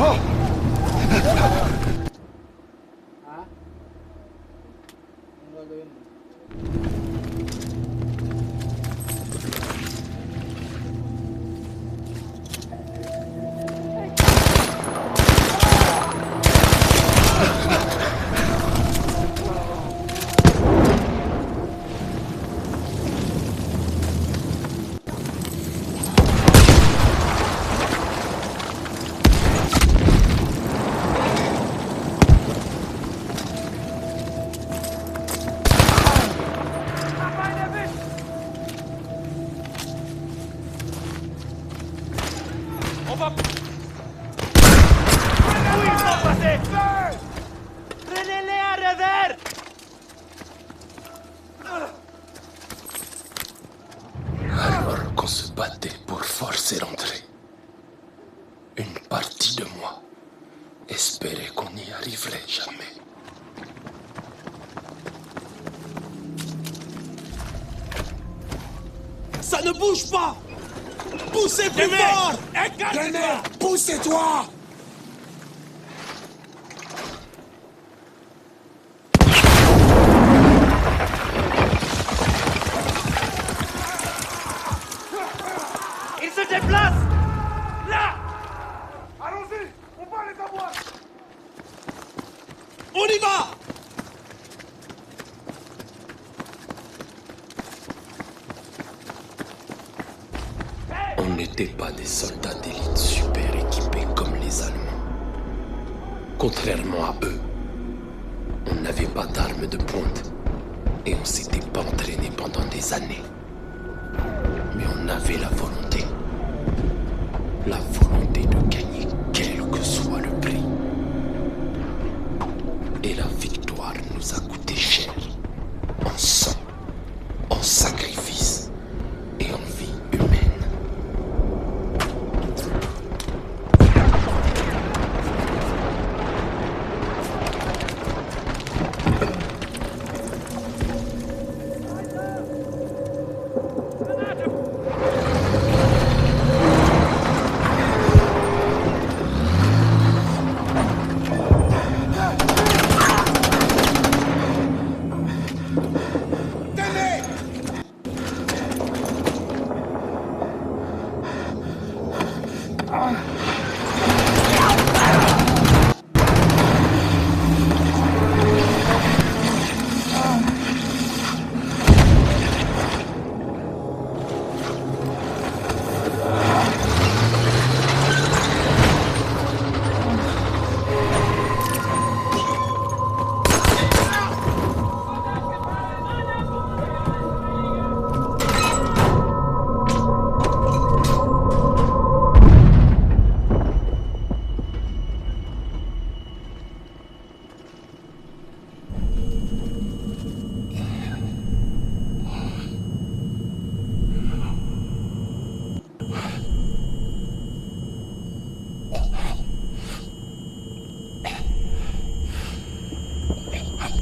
Oh! va... Où ils sont passés? Prenez-les à revers! Alors qu'on se battait pour forcer l'entrée, une partie de moi espérait qu'on n'y arriverait jamais. Ça ne bouge pas! Poussez plus fort! René, poussez-toi! Ils se déplacent! Là! Allons-y! On va les avoir! On y va! On n'était pas des soldats d'élite super équipés comme les Allemands. Contrairement à eux, on n'avait pas d'armes de pointe et on s'était pas entraîné pendant des années. Mais on avait la volonté. La volonté de gagner quel que soit le prix. Et la victoire nous a coûté cher. En sang, en sacrifice et en vie humaine.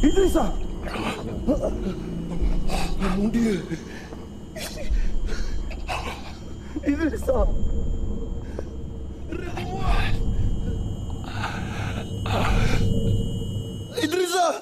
Idrissa! Oh mon Dieu! Idrissa! Idrissa!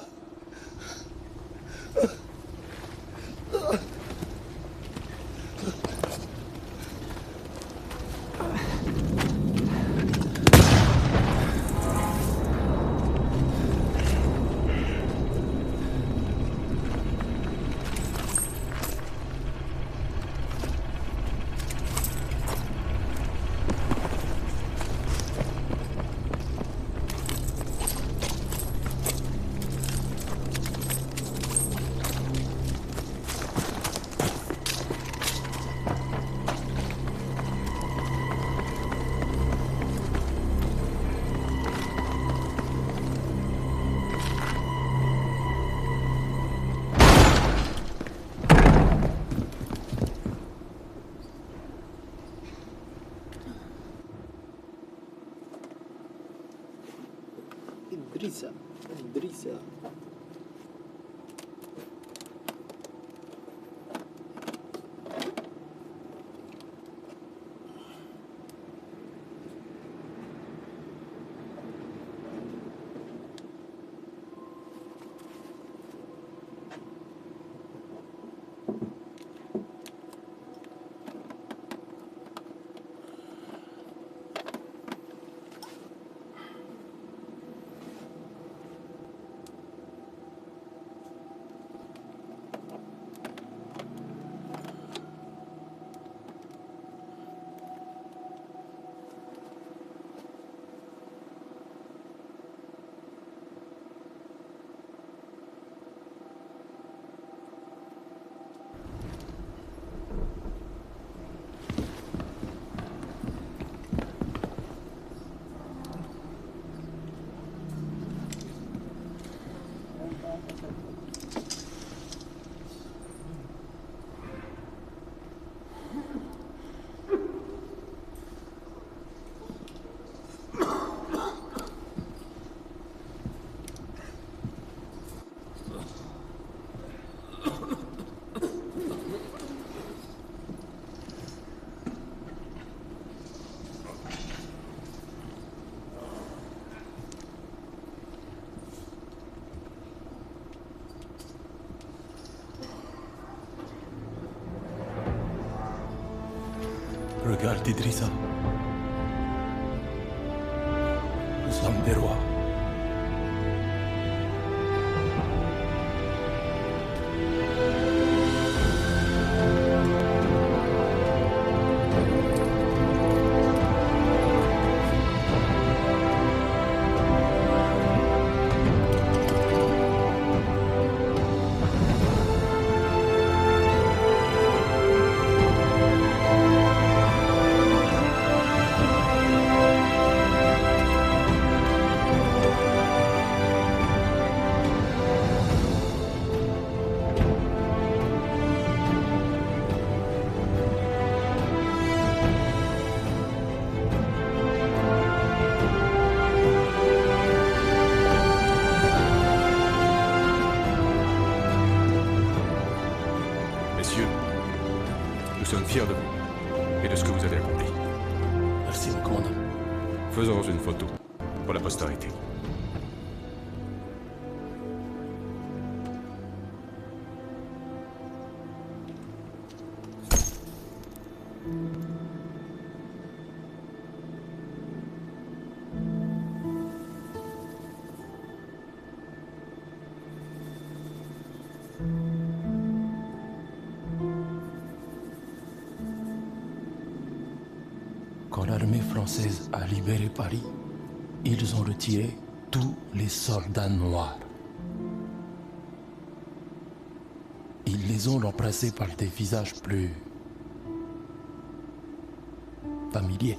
Idrissa. Regarde Idrissa. Nous sommes des rois. Nous sommes fiers de vous et de ce que vous avez accompli. Merci, mon commandant. Faisons une photo pour la postérité. Quand l'armée française a libéré Paris, ils ont retiré tous les soldats noirs. Ils les ont remplacés par des visages plus familiers.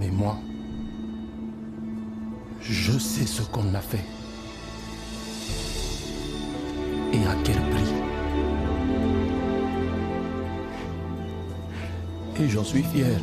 Mais moi, je sais ce qu'on a fait. Et à quel prix. Et j'en suis fier.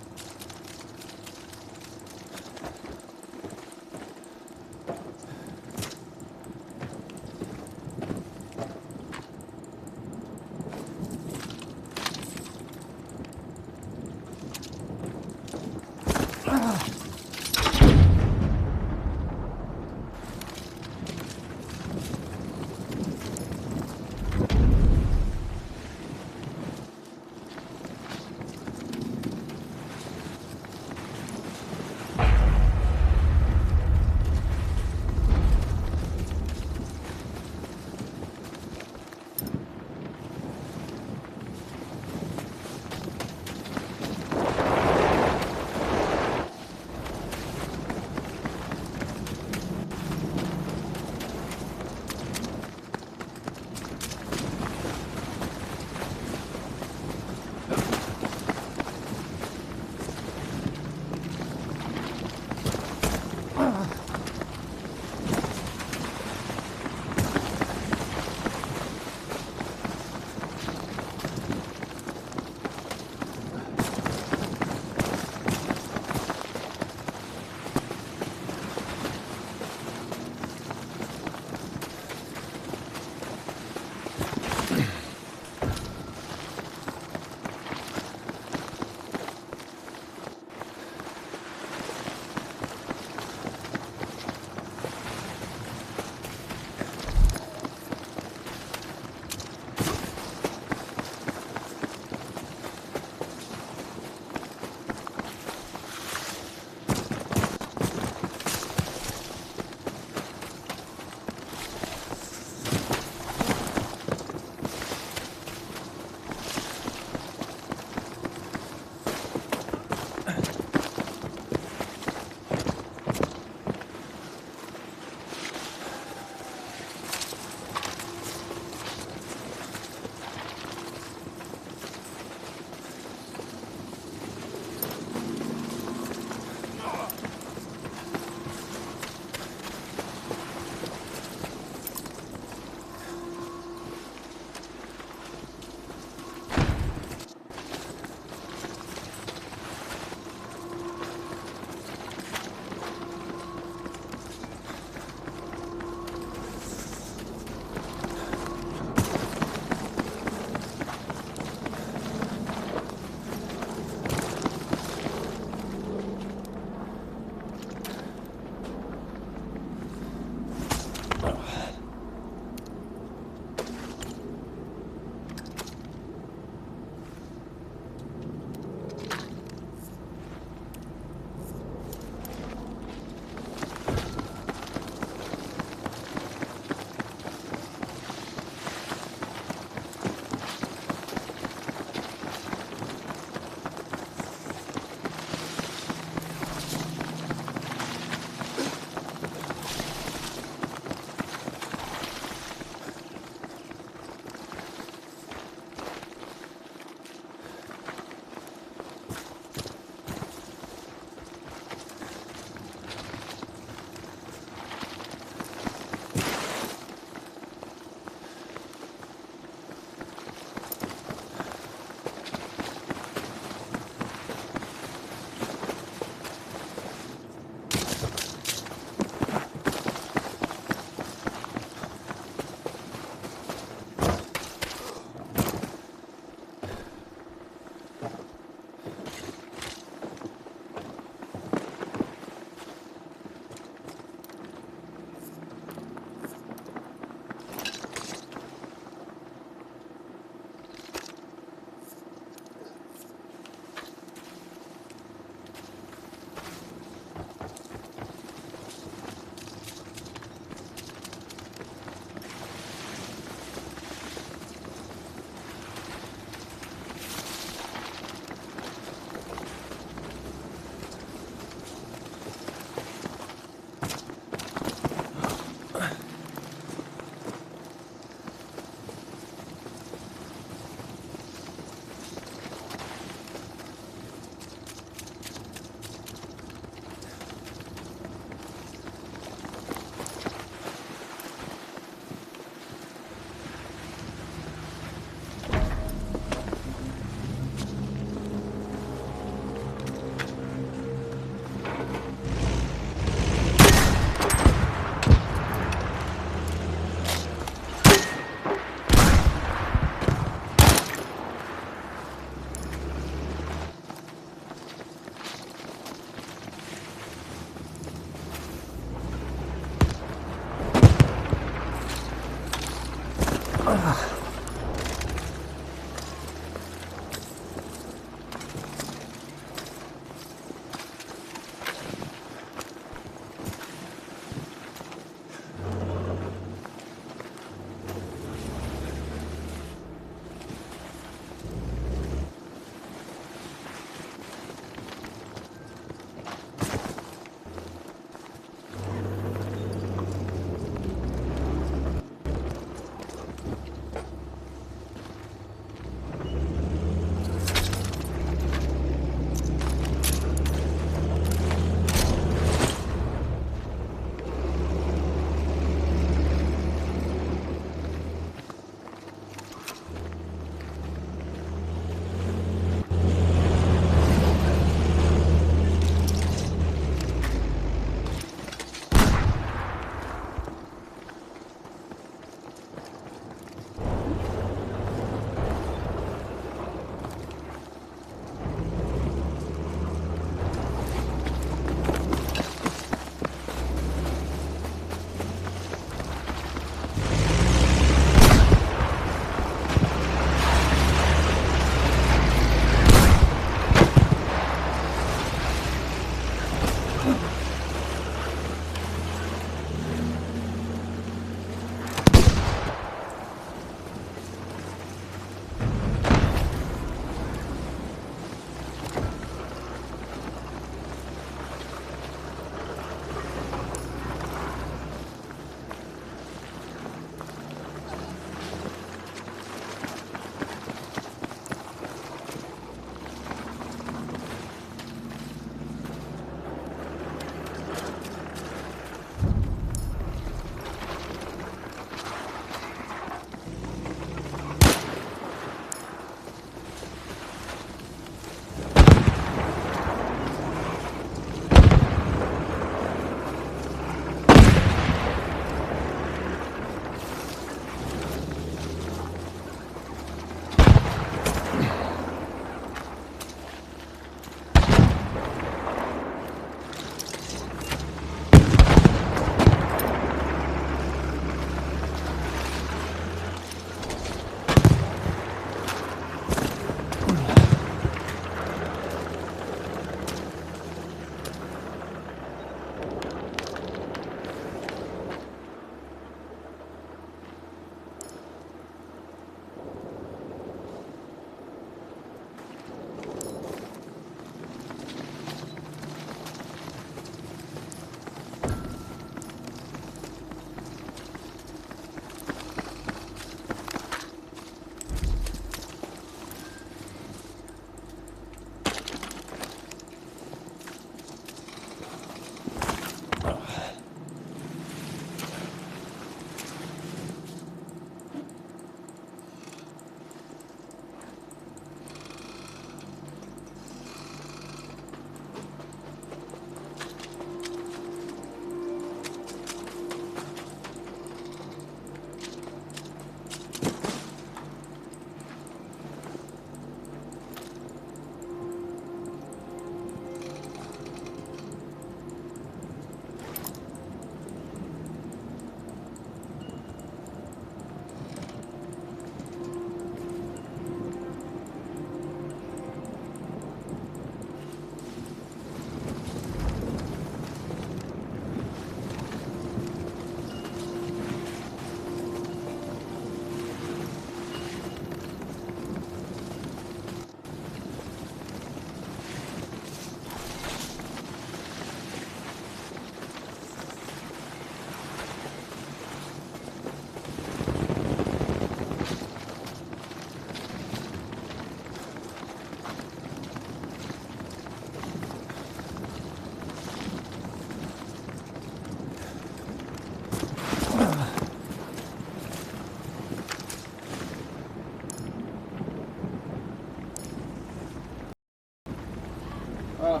Ah.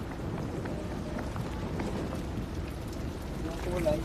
No kulay.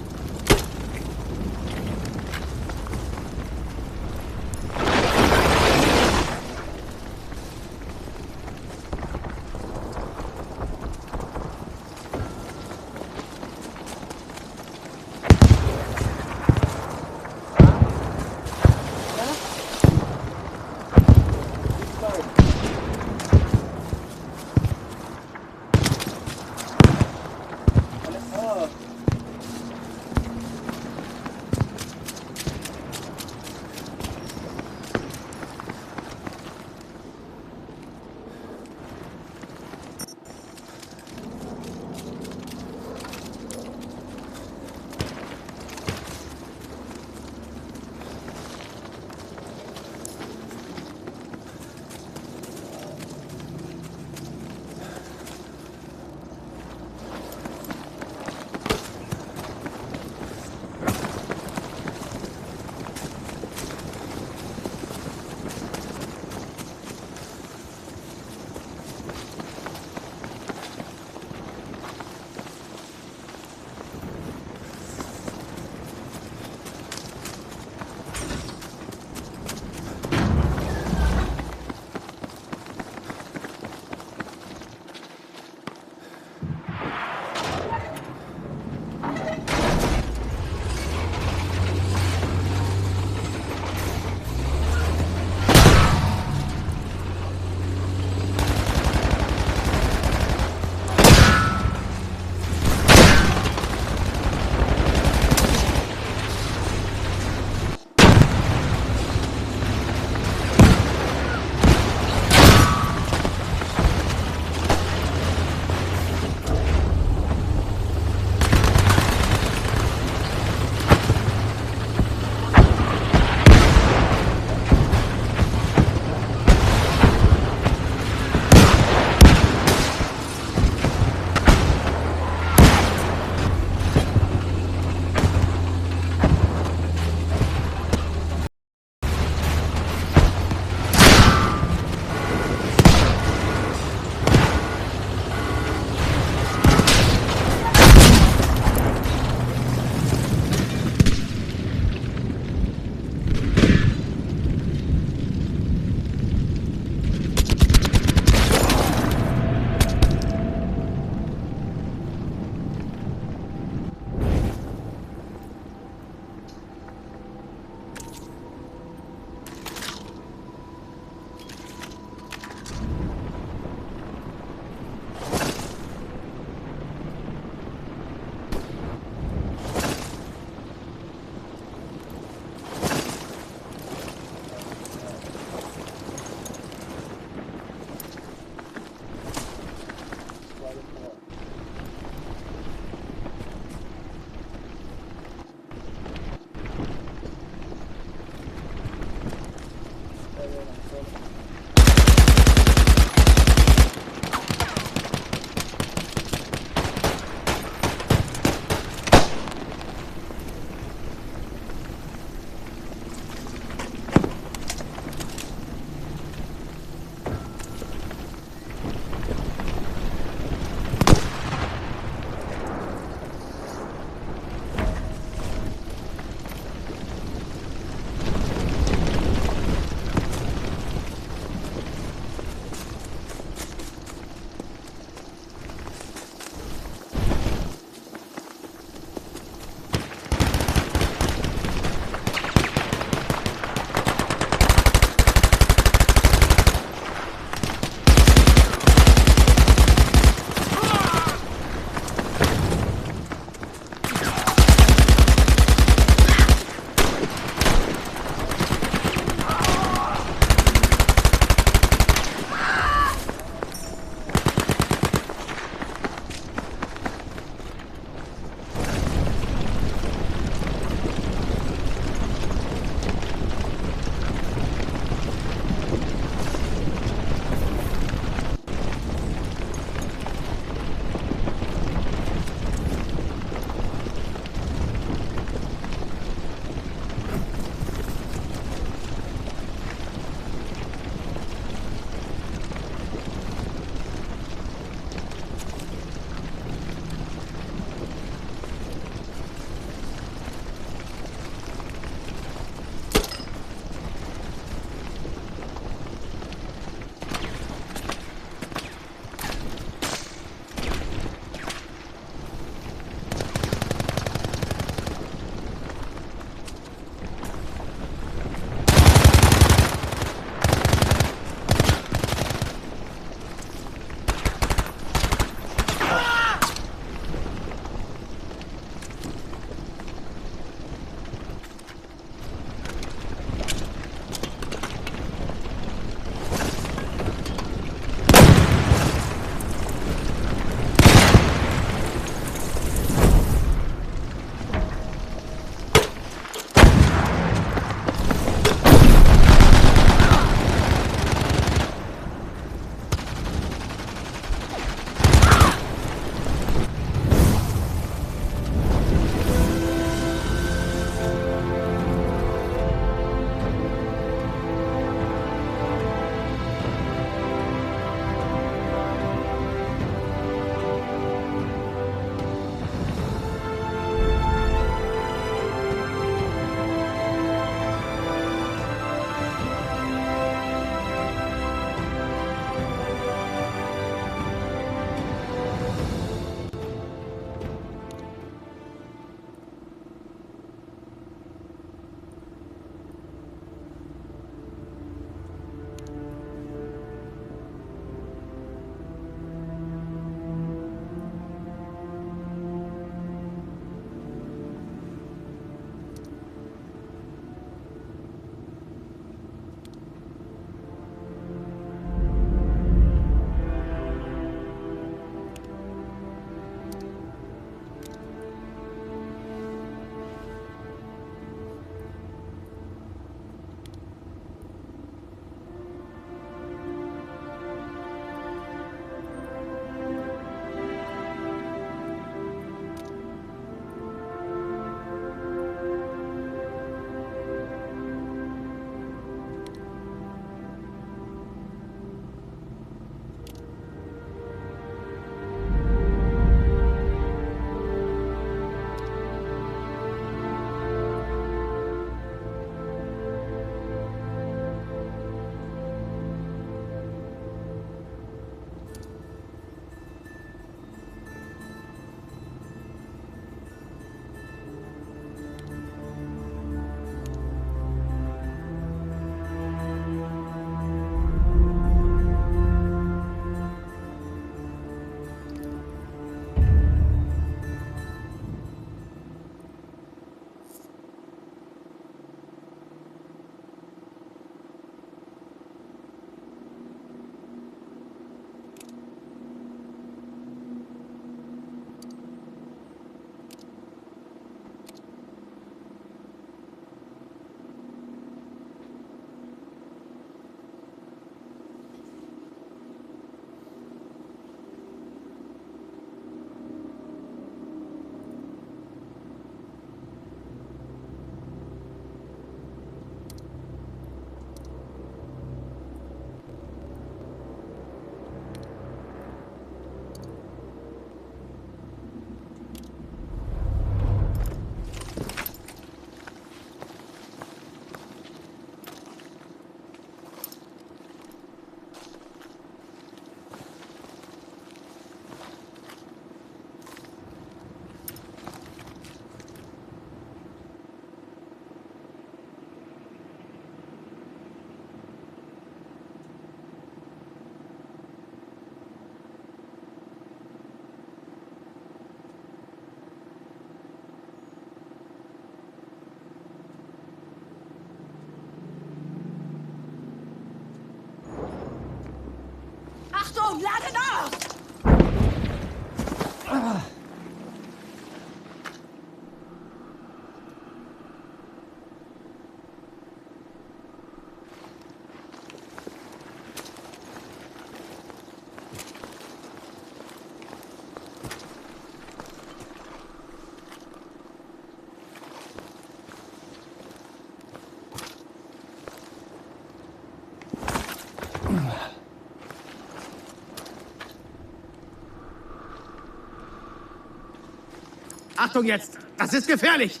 Achtung jetzt! Das ist gefährlich!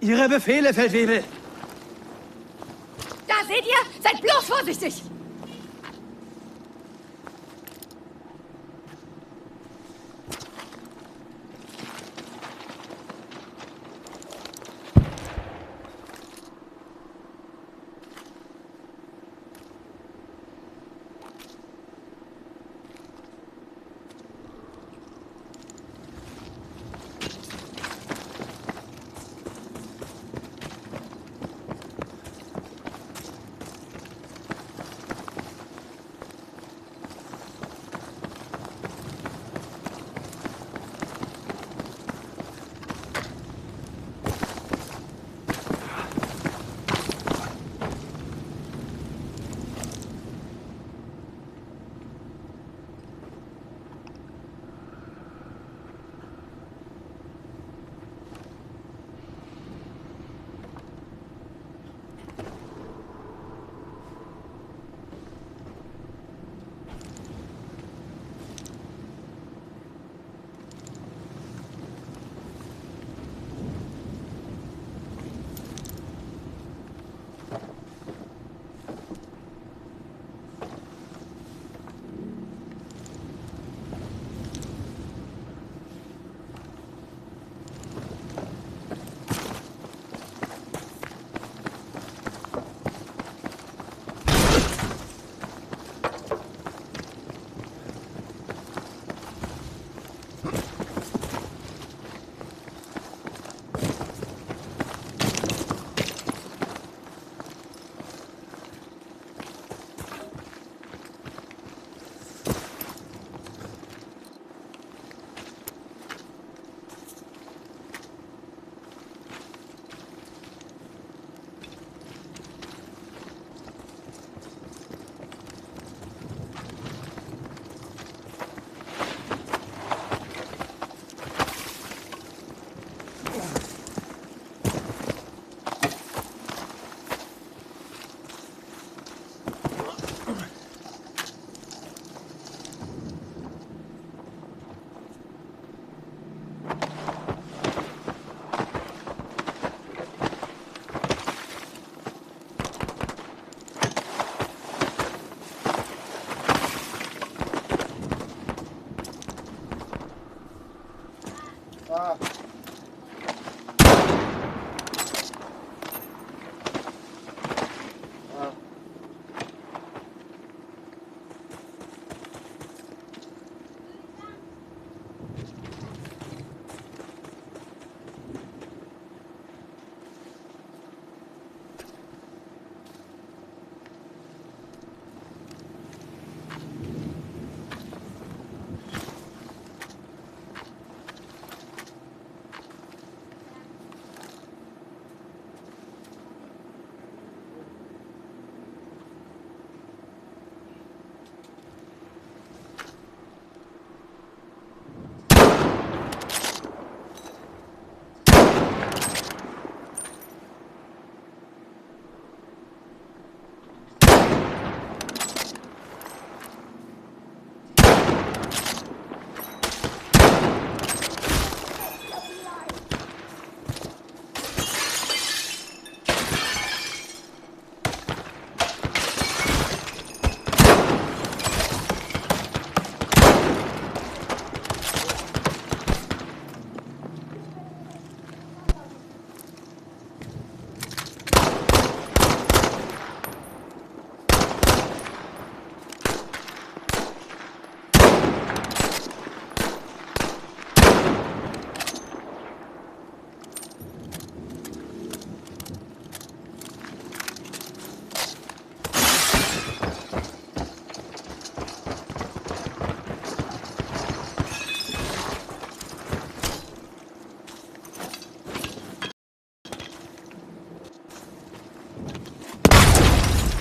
Ihre Befehle, Feldwebel! Da seht ihr! Seid bloß vorsichtig!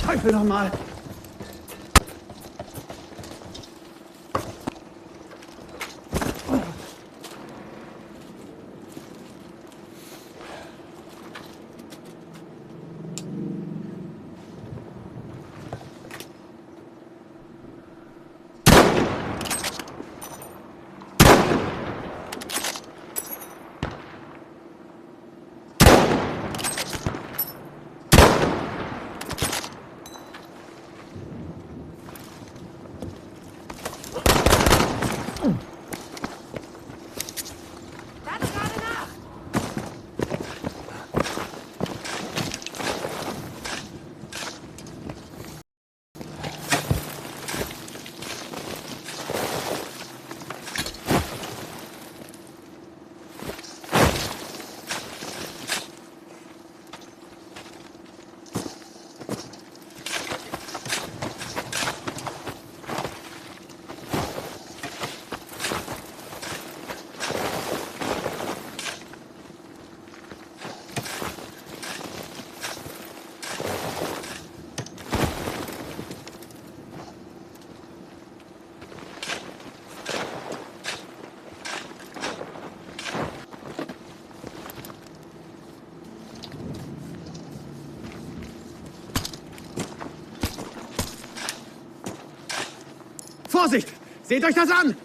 Teufel nochmal! Vorsicht! Seht euch das an!